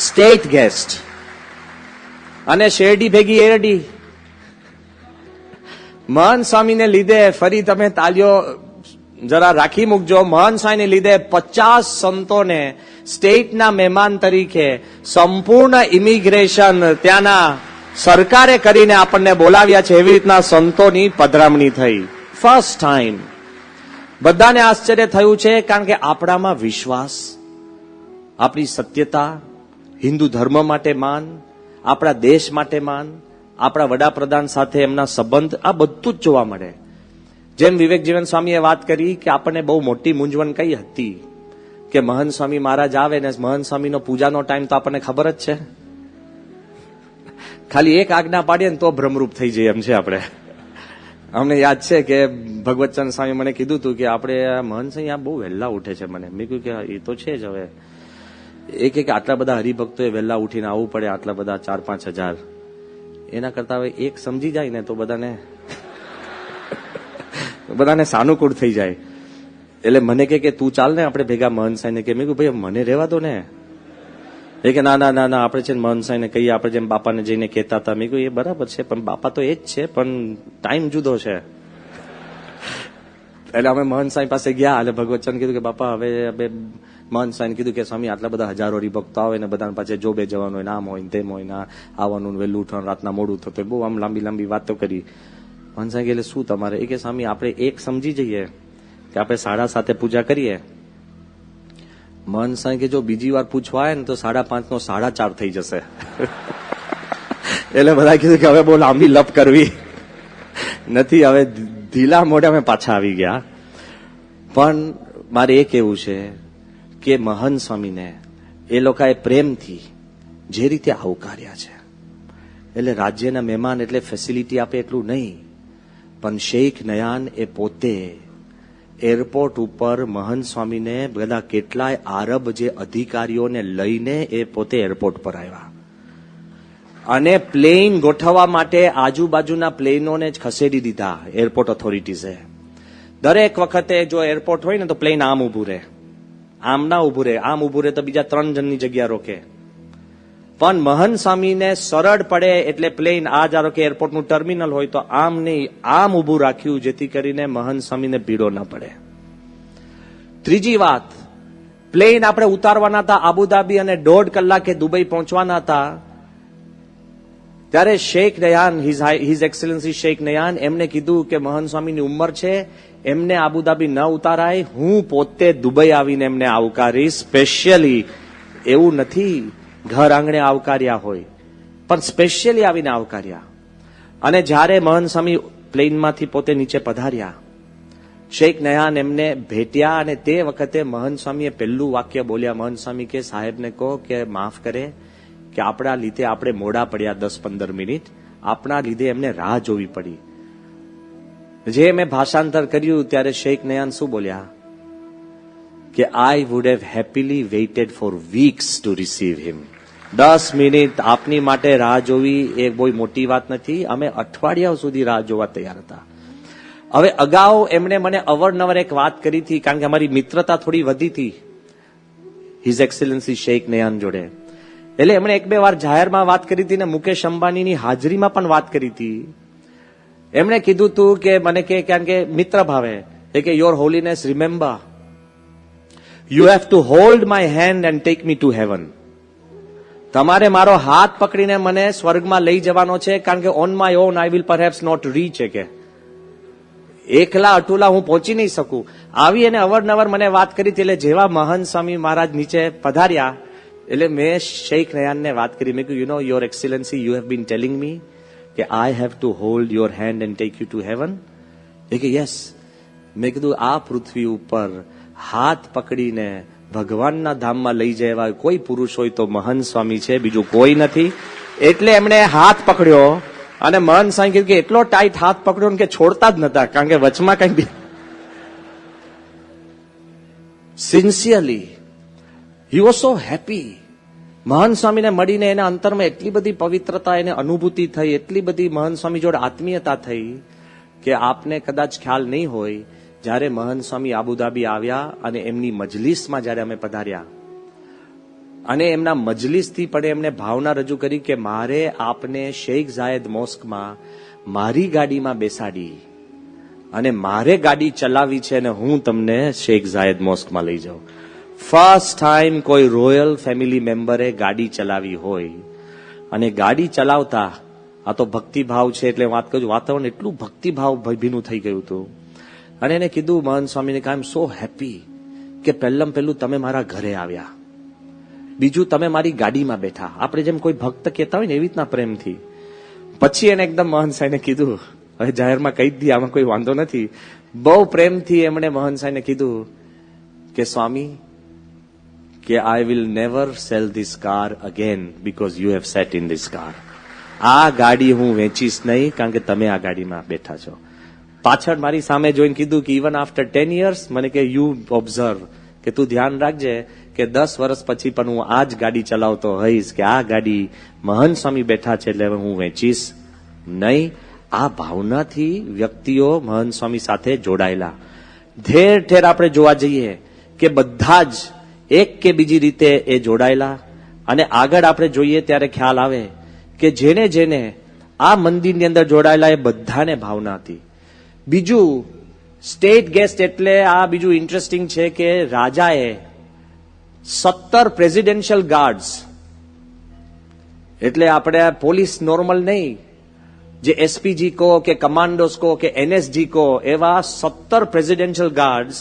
સ્ટેટ ગેસ્ટ. અને શેરડી ભેગી એરડી, મહંત સ્વામીને લીધે, ફરી તમે તાલીઓ જરા રાખી મૂકજો, મહંત સ્વામીને લીધે 50 સંતોને સ્ટેટના મહેમાન તરીકે સંપૂર્ણ ઇમિગ્રેશન ત્યાંના સરકારે કરીને આપણને બોલાવ્યા છે. એવી રીતના સંતોની પધરામણી થઈ ફર્સ્ટ ટાઈમ. બધાને આશ્ચર્ય થયું છે, કારણ કે આપણામાં વિશ્વાસ, આપણી સત્યતા, હિન્દુ ધર્મ માટે માન, આપણા દેશ માટે માન, આપણા વડાપ્રધાન સાથે એમના સંબંધ, આ બધું જ જોવા મળે. જેમ વિવેક જીવન સ્વામીએ વાત કરી કે આપણને બહુ મોટી મૂંઝવણ કઈ હતી કે મહંત સ્વામી મહારાજ આવે ને મહંત સ્વામીનો પૂજાનો ટાઈમ તો આપણને ખબર જ છે, ખાલી એક આજ્ઞા પાડીએ ને તો ભ્રમરૂપ થઈ જઈએ એમ છે આપણે. અમને યાદ છે કે ભગવતચંદ સ્વામી મને કીધું હતું કે આપણે મહંત સ્વામી આ બહુ વહેલા ઉઠે છે. મને મેં કહ્યું કે એ તો છે જ, હવે એક આટલા બધા હરિભક્તોએ વહેલા ઉઠીને આવવું પડે, આટલા બધા 4-5 હજાર, એના કરતા હવે એક સમજી જાય ને તો બધાને સાનુકૂળ થઈ જાય. એટલે મને કે તું ચાલ ને આપણે ભેગા મહંત સાહેબને કે. મેં કહ્યું ભાઈ મને રહેવા દો ને. એ કે ના આપણે છે ને મહંત સાહેબને કહીએ, આપણે જેમ બાપાને જઈને કહેતા હતા. મેં કહ્યું એ બરાબર છે, પણ બાપા તો એ જ છે, પણ ટાઈમ જુદો છે. એટલે અમે મહંત સાહેબ પાસે ગયા. એટલે ભગવતચંદ કીધું કે બાપા હવે મહંત સાહેબ કીધું કે સ્વામી આટલા બધા હજારો હરિભક્તો આવે ને બધાને પાસે જોબે જવાનું હોય, આમ હોય તેમ હોય, ના આવવાનું, વહેલું ઉઠવાનું, રાતના મોડું થતું, બહુ આમ લાંબી વાતો કરી. મહંત સાહેબ એટલે શું તમારે? એ કે સ્વામી આપણે એક સમજી જઈએ કે આપણે 7:30 પૂજા કરીએ. મહંત સાહેબ કે જો બીજી વાર પૂછવા આવે ને તો 5:30 નો 4:30 થઈ જશે. એટલે બધા કીધું કે હવે બહુ લાંબી લપ કરવી નથી, હવે ઢીલા મોઢે અમે પાછા આવી ગયા. પણ મારે એ કહેવું છે કે મહંત સ્વામીને એ લોકોએ પ્રેમથી જે રીતે આવકાર્યા છે, એટલે રાજ્યના મહેમાન એટલે ફેસિલિટી આપે એટલું નહીં, પણ શેખ નયાન એ પોતે એરપોર્ટ ઉપર મહંત સ્વામીને બધા કેટલાય આરબ જે અધિકારીઓને લઈને એ પોતે એરપોર્ટ પર આવ્યા અને પ્લેન ગોઠવવા માટે આજુબાજુના પ્લેનોને જ ખસેડી દીધા એરપોર્ટ ઓથોરિટીઝે. દરેક વખતે જો એરપોર્ટ હોય ને તો પ્લેન આમ ઉભું રહે, આમ ના ઉભું રહે, આમ ઉભું રહે તો બીજા 3 જણની જગ્યા રોકે. પણ મહંત સ્વામીને સરળ પડે એટલે પ્લેન આ ધારો કે એરપોર્ટનું ટર્મિનલ હોય તો આમ નહીં, આમ ઉભું રાખ્યું જેથી કરીને મહંત સ્વામીને ભીડો ન પડે. ત્રીજી વાત, પ્લેન આપણે ઉતારવાના હતા આબુધાબી અને 1.5 કલાકે દુબઈ પહોંચવાના હતા, ત્યારે શેખ નયાન, હિઝ એક્સેલન્સી શેખ નયાન એમને કીધું કે મહંત સ્વામીની ઉંમર છે, એમને આબુધાબી ન ઉતારાય, હું પોતે દુબઈ આવીને એમને આવકારીશ. સ્પેશિયલી એવું નથી ઘર આંગણે આવકાર્યા હોય, પણ સ્પેશિયલી આવીને આવકાર્યા. અને જ્યારે મહંત સ્વામી પ્લેનમાંથી પોતે નીચે પધાર્યા, શેખ નયાન એમને ભેટ્યા અને તે વખતે મહંત સ્વામીએ પહેલું વાક્ય બોલ્યા. મહંત સ્વામી કે સાહેબને કહો કે માફ કરે કે આપણા લીધે આપણે મોડા પડ્યા 10-15 મિનિટ, આપણા લીધે એમને રાહ જોવી પડી. જે મેં ભાષાંતર કર્યું ત્યારે શેખ નયાન શું બોલ્યા કે I would have happily waited for weeks to receive him. 10 minute આપની માટે રાહ જોવી એ બહુ મોટી વાત નથી, અમે અઠવાડિયાઓ સુધી રાહ જોવા તૈયાર હતા. હવે અગાઉ એમણે મને અવારનવાર એક વાત કરી હતી, કારણ કે અમારી મિત્રતા થોડી વધી હતી હિઝ એક્સેલન્સી શેખ નયાન જોડે, એટલે એમણે 1-2 વાર જાહેરમાં વાત કરી હતી ને મુકેશ અંબાણીની હાજરીમાં પણ વાત કરી હતી. એમણે કીધું હતું કે મને કે કારણ કે મિત્ર ભાવે કે your Holiness remember you have to hold my hand and tech me to heaven. તમારે મારો હાથ પકડીને મને સ્વર્ગમાં લઈ જવાનો છે, કારણ કે on my own I will perhaps not reach. કે એકલા અટુલા હું પહોંચી નહીં શકું. આવી અને અવારનવાર મને વાત કરી હતી. એટલે જેવા મહંત સ્વામી મહારાજ નીચે પધાર્યા એટલે મેં શેખ નયાનને વાત કરી. મેં કહ્યું you know your excellency you have been telling me કે I have to hold your hand and take you to heaven. એ કે યસ. મેં કીધું આ પૃથ્વી ઉપર હાથ પકડીને ભગવાનના ધામમાં લઈ જવા કોઈ પુરુષ હોય તો મહંત સ્વામી છે, બીજું કોઈ નથી. એટલે એમણે હાથ પકડ્યો અને મહંત સ્વામી કીધું કે એટલો ટાઈટ હાથ પકડ્યો કે છોડતા જ નતા, કારણ કે વચમાં કઈ sincerely he was so happy. મહંત સ્વામીને મળીને એના અંતરમાં એટલી બધી પવિત્રતા એને અનુભૂતિ થઈ, એટલી બધી મહંત સ્વામી જોડે આત્મીયતા થઈ કે આપને કદાચ ખ્યાલ નહીં હોય, જ્યારે મહંત સ્વામી આબુધાબી આવ્યા અને એમની મજલિસમાં જ્યારે અમે પધાર્યા અને એમના મજલિસથી પણ એમને ભાવના રજૂ કરી કે મારે આપને શેખ ઝાયદ મોસ્કમાં મારી ગાડીમાં બેસાડી અને મારે ગાડી ચલાવી છે અને હું તમને શેખ ઝાયદ મોસ્કમાં લઈ જાઉં. ફર્સ્ટ ટાઈમ કોઈ રોયલ ફેમિલી મેમ્બરે ગાડી ચલાવી હોય અને ગાડી ચલાવતા આ તો ભક્તિભાવ છે એટલે વાત કરું, વાતાવરણ એટલું ભક્તિભાવ ભીનું થઈ ગયું હતું. અને એને કીધું મહંત સ્વામીને કે આઈ એમ સો હેપી કે પહેલું તમે મારા ઘરે આવ્યા, બીજું તમે મારી ગાડીમાં બેઠા. આપણે જેમ કોઈ ભક્ત કહેતા હોય ને એવી રીતના પ્રેમથી. પછી એને એકદમ મહંત સાહેબને કીધું, હવે જાહેરમાં કહી જ દી, આમાં કોઈ વાંધો નથી. બહુ પ્રેમથી એમણે મહંત સાહેબને કીધું કે સ્વામી કે I will never cell this car again because you have set in this car. આ ગાડી હું વેચીશ નહીં, કારણ કે તમે આ ગાડીમાં બેઠા છો. પાછળ મારી સામે જોઈને કીધું કે ઇવન આફ્ટર 10 years મને કે યુ ઓબ્ઝર્વ કે તું ધ્યાન રાખજે કે 10 વર્ષ પછી પણ હું આ જ ગાડી ચલાવતો હોઈશ, કે આ ગાડી મહંત સ્વામી બેઠા છે એટલે હું વેચીશ નહીં. આ ભાવનાથી વ્યક્તિઓ મહંત સ્વામી સાથે જોડાયેલા. ઠેર ઠેર આપણે જોવા જઈએ કે બધા જ એક કે બીજી રીતે એ જોડાયેલા. અને આગળ આપણે જોઈએ ત્યારે ખ્યાલ આવે કે જેને જેને આ મંદિરની અંદર જોડાયેલા એ બધાને ભાવના હતી. બીજું સ્ટેટ ગેસ્ટ એટલે આ બીજું ઇન્ટરેસ્ટિંગ છે કે રાજાએ 17 પ્રેસિડેન્શિયલ ગાર્ડ્સ, એટલે આપણે પોલીસ નોર્મલ નહીં, જે એસપીજી કો કે કમાન્ડોસ કો કે એનએસજી કો, એવા 17 પ્રેસિડેન્શિયલ ગાર્ડ્સ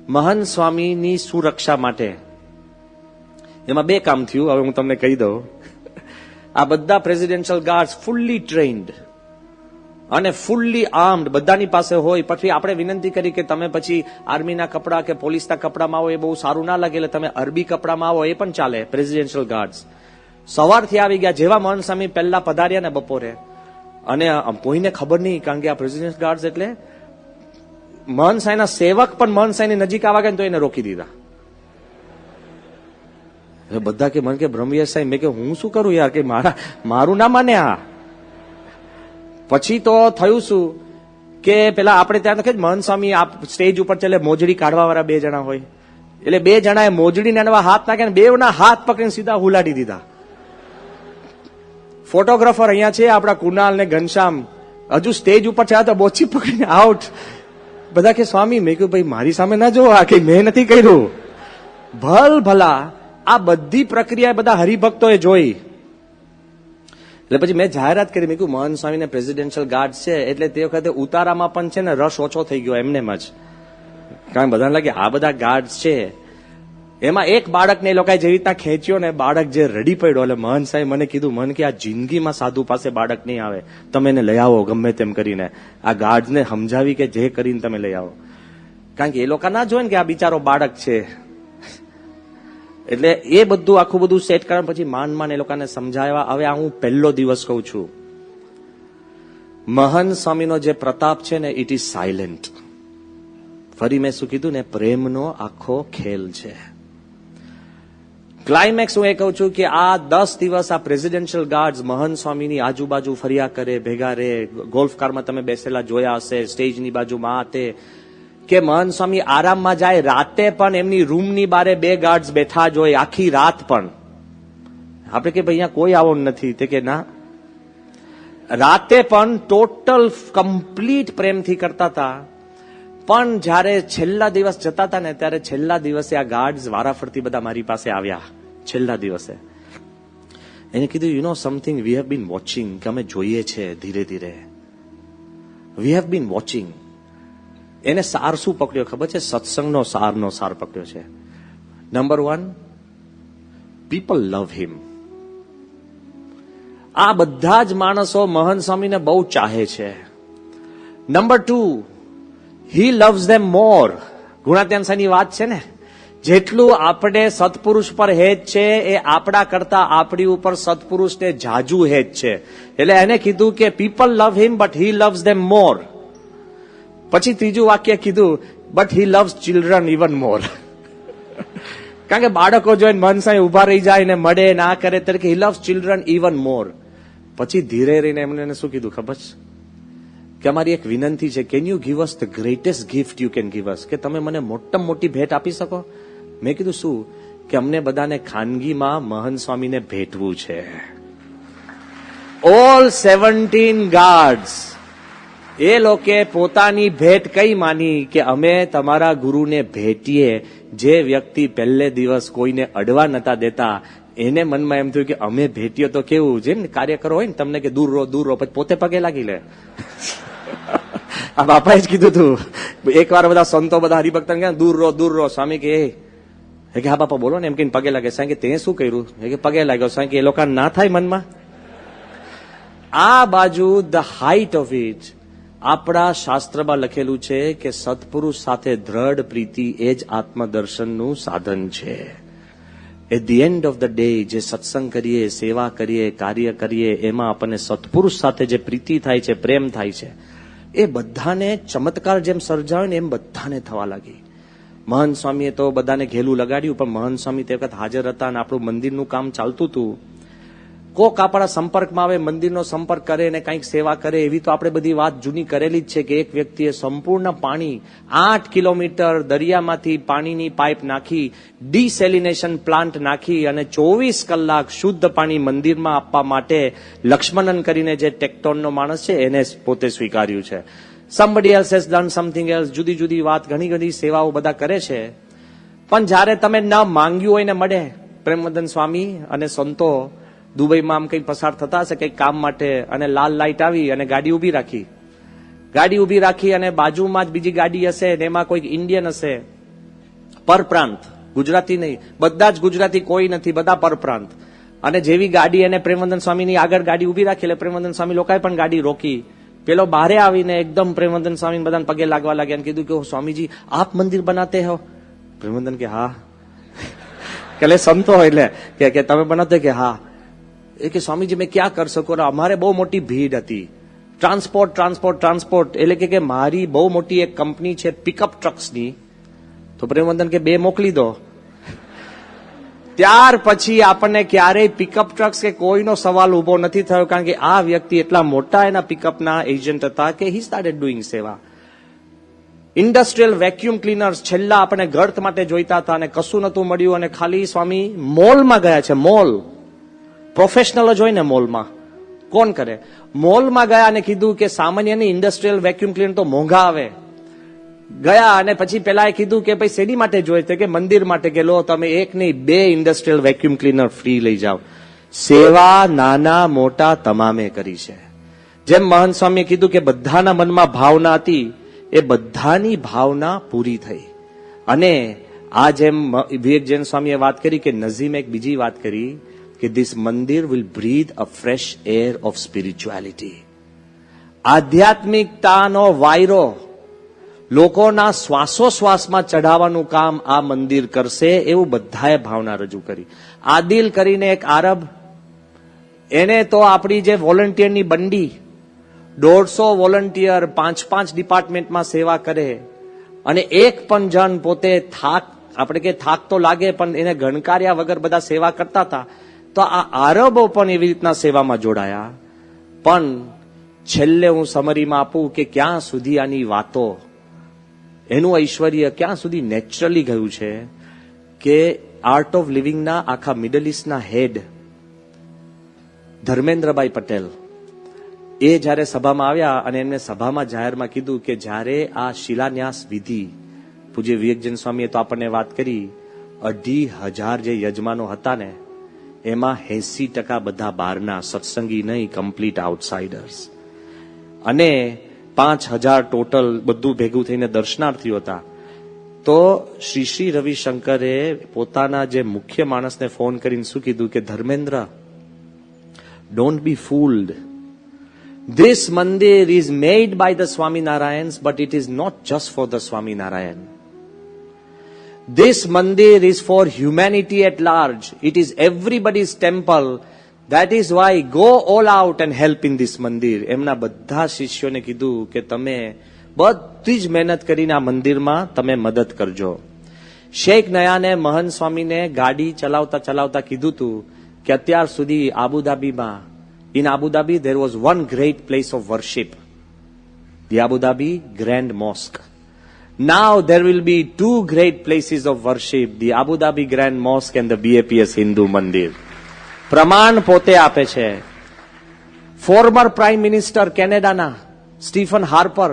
મહંત સ્વામીની સુરક્ષા માટે. એમાં 2 કામ થયું, હવે હું તમને કહી દઉં. આ બધા પ્રેસિડેન્શિયલ ગાર્ડ્સ ફુલ્લી ટ્રેન્ડ, અને ફૂલ્લી આર્મ્ડ બધાની પાસે હોય. પછી આપણે વિનંતી કરી કે તમે પછી આર્મીના કપડા કે પોલીસના કપડામાં આવો, એ બહુ સારું ના લાગે, એટલે તમે અરબી કપડામાં આવો, એ પણ ચાલે. પ્રેસિડેન્શિયલ ગાર્ડ્સ સવારથી આવી ગયા. જેવા મહંત સ્વામી પહેલા પધાર્યા ને બપોરે, અને કોઈને ખબર નહીં, કારણ કે આ પ્રેસિડેન્શિયલ ગાર્ડ્સ એટલે મહંત સાંઈના સેવક પણ મહંત સાંઈની નજીક આવવા ગયા તો એને રોકી દીધા. બધા કે મને કે બ્રહ્મયશ સાહેબ, મેં કે હું શું કરું યાર, કે મારું ના માને આ. પછી તો થયું શું કે પેલા આપણે ત્યાં તો કે મહંત સ્વામી આ સ્ટેજ ઉપર ચાલે, મોજડી કાઢવા વાળા 2 જણા હોય, એટલે 2 જણાએ મોજડી નાનવા હાથ નાખ્યા, બેવના હાથ પકડીને સીધા હુલાડી દીધા. ફોટોગ્રાફર અહીંયા છે આપણા કુનાલ ને ઘનશ્યામ, હજુ સ્ટેજ ઉપર છે તો બોછી પકડીને આઉટ. બધા કે સ્વામી, મેં કહ્યું ભાઈ મારી સામે ના જોવા, કે મેં નથી કર્યું. ભલ ભલા આ બધી પ્રક્રિયા બધા હરિભક્તોએ જોઈ. એટલે પછી મેં જાહેરાત કરી, મેં કહ્યું મહંત સ્વામીને પ્રેસિડેન્શિયલ ગાર્ડ છે, એટલે તે વખતે ઉતારામાં પણ છે ને રસ ઓછો થઈ ગયો એમનેમ જ, કારણ બધાને લાગે આ બધા ગાર્ડ છે. એમાં એક બાળકને એ લોકોએ જેવી રીતના ખેંચ્યો ને, બાળક જે રડી પડ્યો, એટલે મહંત સાહેબ મને કીધું, મન કે આ જિંદગીમાં સાધુ પાસે બાળક નહીં આવે, તમે એને લઈ આવો ગમે તેમ કરીને. આ ગાર્ડને સમજાવી કે જે કરીને તમે લઈ આવો, કારણ કે એ લોકો ના જોવે ને કે આ બિચારો બાળક છે. એટલે એ બધું આખું બધું સેટ કરવા પછી માન એ લોકોને સમજાવ્યા. હવે આ હું પહેલો દિવસ કહું છું, મહંત સ્વામીનો જે પ્રતાપ છે ને, ઇટ ઇઝ સાયલેન્ટ. ફરી મેં શું કીધું ને, પ્રેમનો આખો ખેલ છે. ક્લાઇમેક્સ હું એ કહું છું કે આ 10 દિવસ આ પ્રેસિડેન્શિયલ ગાર્ડ્સ મહંત સ્વામીની આજુબાજુ ફર્યા કરે, ભેગા રહે. ગોલ્ફ કારમાં તમે બેસેલા જોયા હશે, સ્ટેજની બાજુમાં આ તે, કે મહંત સ્વામી આરામમાં જાય, રાતે પણ એમની રૂમની બારે 2 ગાર્ડ્સ બેઠા જ હોય, આખી રાત પણ. આપણે કે ભાઈ અહીંયા કોઈ આવો નથી, તે કે ના, રાતે પણ ટોટલ કમ્પ્લીટ પ્રેમથી કરતા હતા. પણ જયારે છેલ્લા દિવસ જતા હતા ને, ત્યારે છેલ્લા દિવસે આ ગાર્ડ્સ વારાફરતી બધા મારી પાસે આવ્યા. છેલ્લા દિવસે એને કીધું, you know something, we have been watching, કે અમે જોઈએ છે ધીરે ધીરે, વી હેવ બીન વોચિંગ. એને સાર શું પકડ્યો ખબર છે? સત્સંગનો સાર પકડ્યો છે. નંબર 1, પીપલ લવ હિમ. આ બધા જ માણસો મહંત સ્વામીને બહુ ચાહે છે. નંબર 2, હી લવ્સ ધેમ મોર. ગુણાત્યાન સાની વાત છે ને, જેટલું આપણે સત્પુરુષ પર હેત છે, એ આપણા કરતા આપણી ઉપર સત્પુરુષને જાજુ હેત છે. એટલે એને કીધું કે people love him but he loves them more. પછી ત્રીજું વાક્ય કીધું, but he loves children even more. કારણ કે બાળકો જોઈને મન સાંઈ ઉભા રહી જાય ને મળે ના કરે, તરીકે હી લવ્સ ચિલ્ડ્રન ઇવન મોર. પછી ધીરે રહીને એમને શું કીધું ખબર છે? કે અમારી એક વિનંતી છે, can you give us the greatest gift you can give us, કે તમે મને મોટામાં મોટી ભેટ આપી શકો? મેં કીધું શું? કે અમને બધાને ખાનગીમાં મહંત સ્વામીને ભેટવું છે. ઓલ 17 ગાર્ડ્સ એ લોકે પોતાની ભેટ કઈ માની, કે અમે તમારા ગુરુને ભેટીએ. જે વ્યક્તિ પહેલે દિવસ કોઈને અડવા નતા દેતા, એને મનમાં એમ થયું કે અમે ભેટીએ તો કેવું, જેમ કાર્યકરો હોય ને તમને કે દૂર રહો, પછી પોતે પગે લાગી લે. આ બાપાએ જ કીધું તું. એકવાર બધા સંતો બધા હરિભક્તને કહે દૂર રહો. સ્વામી કે હા બાપા બોલો ને, એમ કહીને પગે લાગે. સાંઈ કે તે શું કર્યું? કે પગે લાગ્યો. સાંઈ કે એ લોકો ના થાય મનમાં. આ બાજુ ધ હાઇટ ઓફ ઇટ આપણા શાસ્ત્રમાં લખેલું છે કે સત્પુરુષ સાથે દ્રઢ પ્રીતિ એ જ આત્મદર્શનનું સાધન છે. At the end of the day જે સત્સંગ કરીએ, સેવા કરીએ, કાર્ય કરીએ, એમાં આપણને સત્પુરુષ સાથે જે પ્રીતિ થાય છે, પ્રેમ થાય છે, એ બધાને ચમત્કાર જેમ સર્જાયો ને એમ બધાને થવા લાગી. મહંત સ્વામીએ તો બધાને ઘેલું લગાડ્યું, પણ મહંત સ્વામી તે વખત હાજર હતા અને આપણું મંદિરનું કામ ચાલતું હતું. કોક આપણા સંપર્કમાં આવે, મંદિરનો સંપર્ક કરે અને કંઈક સેવા કરે, એવી તો આપણે બધી વાત જૂની કરેલી જ છે કે એક વ્યક્તિએ સંપૂર્ણ પાણી 8 કિલોમીટર દરિયામાંથી પાણીની પાઇપ નાખી, ડિસેલિનેશન પ્લાન્ટ નાખી અને 24 કલાક શુદ્ધ પાણી મંદિરમાં આપવા માટે લક્ષ્મણન કરીને જે ટેક્ટોનનો માણસ છે એને પોતે સ્વીકાર્યું છે. somebody else has done something else. જુદી જુદી વાત, ઘણી સેવાઓ બધા કરે છે. પણ જ્યારે તમે ન માંગ્યું હોય ને મળે. પ્રેમવદન સ્વામી અને સંતો દુબઈમાં આમ કઈ પસાર થતા હશે કઈ કામ માટે, અને લાલ લાઈટ આવી અને ગાડી ઉભી રાખી અને બાજુમાં જ બીજી ગાડી હશે ને એમાં કોઈક ઇન્ડિયન હશે, પરપ્રાંત, ગુજરાતી નહીં, બધા જ ગુજરાતી કોઈ નથી, બધા પરપ્રાંત. અને જેવી ગાડી એને પ્રેમવદન સ્વામીની આગળ ગાડી ઉભી રાખી, એટલે પ્રેમવદન સ્વામી લોકોએ પણ ગાડી રોકી. પેલો બારે આવીને એકદમ પ્રેમવંદન સ્વામી બધાને પગે લાગવા લાગ્યા અને કીધું કે સ્વામીજી આપ મંદિર બનાતે હો? પ્રેમવંદન કે હા. કે સંતો એટલે કે તમે બનાતે કે હા? એ કે સ્વામીજી મેં ક્યાં કર શકો? અમારે બહુ મોટી ભીડ હતી, ટ્રાન્સપોર્ટ એટલે કે મારી બહુ મોટી એક કંપની છે પિકઅપ ટ્રક્સની, તો પ્રેમવંદન કે 2 મોકલી દો. ત્યાર પછી આપણને ક્યારેય પિકઅપ ટ્રક્સ કે કોઈનો સવાલ ઉભો નથી થયો, કારણ કે આ વ્યક્તિ એટલા મોટા એના પિકઅપના એજન્ટ હતા કે હી સ્ટાર્ટેડ ડુઈંગ સેવા. ઇન્ડસ્ટ્રીયલ વેક્યુમ ક્લીનર્સ છેલ્લા આપણે ગર્થ માટે જોઈતા હતા અને કશું નતું મળ્યું, અને ખાલી સ્વામી મોલમાં ગયા છે. મોલ પ્રોફેશનલ જ હોય ને મોલમાં, કોણ કરે? મોલમાં ગયા અને કીધું કે સામાન્ય ઇન્ડસ્ટ્રીયલ વેક્યુમ ક્લીનર તો મોંઘા આવે. ગયા અને પછી પેલા કીધું કે ભાઈ શેની માટે જોઈએ છે? કે મંદિર માટે. કે લો તમે 1 નહીં 2 ઇન્ડસ્ટ્રીયલ વેક્યુમ ક્લીનર ફ્રી લઈ જાઓ. સેવા નાના મોટા તમામે કરી છે. જેમ મહંત સ્વામીએ કીધું કે બધાના મનમાં ભાવના હતી, એ બધાની ભાવના પૂરી થઈ. અને આ જેમ વિવેક જૈન સ્વામીએ વાત કરી કે નઝીમે એક બીજી વાત કરી કે this mandir will breathe a fresh air of spirituality. આધ્યાત્મિકતાનો વાયરો લોકોના શ્વાસોશ્વાસમાં ચઢાવવાનું કામ આ મંદિર કરશે, એવું બધાએ ભાવના રજૂ કરી. આદિલ કરીને એક આરબ, એને તો આપણી જે વોલન્ટિયરની બંડી 150 વોલન્ટિયર 5 ડિપાર્ટમેન્ટમાં સેવા કરે, અને એક પણ જણ પોતે આપણે કે થાક તો લાગે પણ એને ગણકાર્યા વગર બધા સેવા કરતા હતા. તો આ આરબો પણ એવી રીતના સેવામાં જોડાયા. પણ છેલ્લે હું સમરીમાં આપું કે ક્યાં સુધી આની વાતો, એનું ઐશ્વર્ય ક્યાં સુધી નેચરલી ગયું છે કે આર્ટ ઓફ લિવિંગના આખા મિડલ ઇસ્ટના હેડ ધર્મેન્દ્રભાઈ પટેલ, એ જ્યારે સભામાં આવ્યા અને એમને સભામાં જાહેરમાં કીધું કે જ્યારે આ શિલાન્યાસ વિધિ, પૂજ્ય વિવેક જૈન સ્વામીએ તો આપણને વાત કરી, 2,500 જે યજમાનો હતા ને, એમાં 80% બધા બહારના, સત્સંગી નહીં, કમ્પ્લીટ આઉટસાઇડર્સ, અને 5,000 ટોટલ બધું ભેગું થઈને દર્શનાર્થીઓ હતા. તો શ્રી રવિશંકરે પોતાના જે મુખ્ય માણસને ફોન કરીને શું કીધું કે Dharmendra, don't be fooled. This mandir is made by the Swaminarayans, but it is not just for the Swaminarayan. This mandir is for humanity at large. It is everybody's temple. That is why go all out and help in this mandir. એમના બધા શિષ્યોને કીધું કે તમે બધી જ મહેનત કરીને આ મંદિરમાં તમે મદદ કરજો. શેખ નયાને મહંત સ્વામીને ગાડી ચલાવતા કીધું હતું કે અત્યાર સુધી આબુધાબીમાં, in Abu Dhabi there was one great place of worship, the Abu Dhabi Grand Mosque. Now there will be 2 great places of worship, the Abu Dhabi Grand Mosque and the BAPS Hindu Mandir. પ્રમાણ પોતે આપે છે. Former prime minister કેનેડાના Stephen Harper,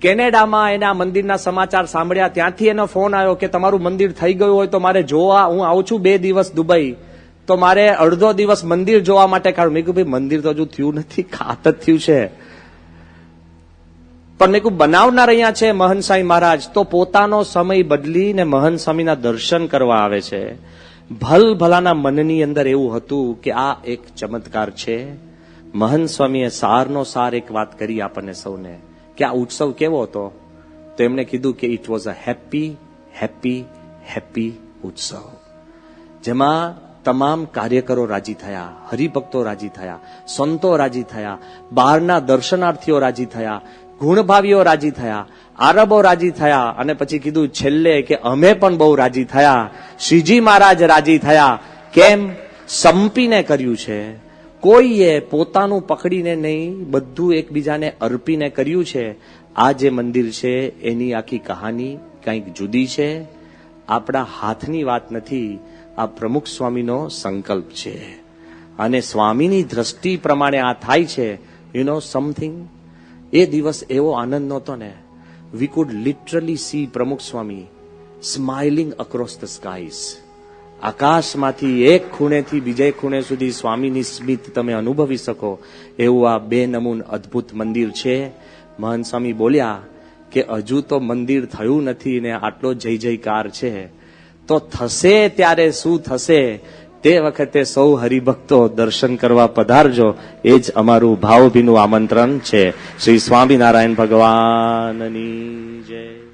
કેનેડામાં એના મંદિરના સમાચાર સાંભળ્યા, ત્યાંથી એનો ફોન આવ્યો કે તમારું મંદિર થઈ ગયું હોય તો મારે જોવા, હું આવું છું 2 દિવસ દુબઈ, તો મારે અડધો દિવસ મંદિર જોવા માટે કાઢું. મેં કહ્યું ભાઈ મંદિર તો હજુ થયું નથી, ખાત જ થયું છે. પણ મેં કહ્યું બનાવનાર અહીંયા છે મહંત સ્વામી મહારાજ, તો પોતાનો સમય બદલીને મહંત સ્વામીના દર્શન કરવા આવે છે. ભલભલાના મનની અંદર એવું હતું કે આ એક ચમત્કાર છે. મહંત સ્વામીએ સારનો સાર એક વાત કરી આપણને સૌને કે આ ઉત્સવ કેવો હતો, તો એમણે કીધું કે it was a happy happy happy ઉત્સવ, જેમાં તમામ કાર્યકરો રાજી થયા, હરિભક્તો રાજી થયા, સંતો રાજી થયા, બહારના દર્શનાર્થીઓ રાજી થયા, ગુણભાવીઓ રાજી થયા, આરબો રાજી થયા, અને પછી કીધું છેલ્લે કે અમે પણ બહુ રાજી થયા, શ્રીજી મહારાજ રાજી થયા. કેમ? સંપીને કર્યું છે. કોઈએ પોતાનું પકડીને નહીં, બધું એકબીજાને અર્પીને કર્યું છે. આ જે મંદિર છે એની આખી કહાની કંઈક જુદી છે. આપણા હાથની વાત નથી, આ પ્રમુખ સ્વામીનો સંકલ્પ છે, અને સ્વામીની દ્રષ્ટિ પ્રમાણે આ થાય છે. યુ નો સમથિંગ, એ દિવસ એવો આનંદ નહોતો ને, વી કુડ લિટરલી સી પ્રમુખ સ્વામી સ્માઇલિંગ અક્રોસ ધ સ્કાઈઝ. આકાશમાંથી એક ખૂણેથી બીજે ખૂણે સુધી સ્વામીની સ્મિત તમે અનુભવી શકો એવું આ 2 નમૂન અદ્ભુત મંદિર છે. મહંત સ્વામી બોલ્યા કે હજુ તો મંદિર થયું નથી ને આટલો જય જયકાર છે, તો થશે ત્યારે શું થશે તે વખતે સૌ હરિભક્તો દર્શન કરવા પધારજો. એ જ અમારું ભાવભીનું આમંત્રણ છે. શ્રી સ્વામિનારાયણ ભગવાનની જય.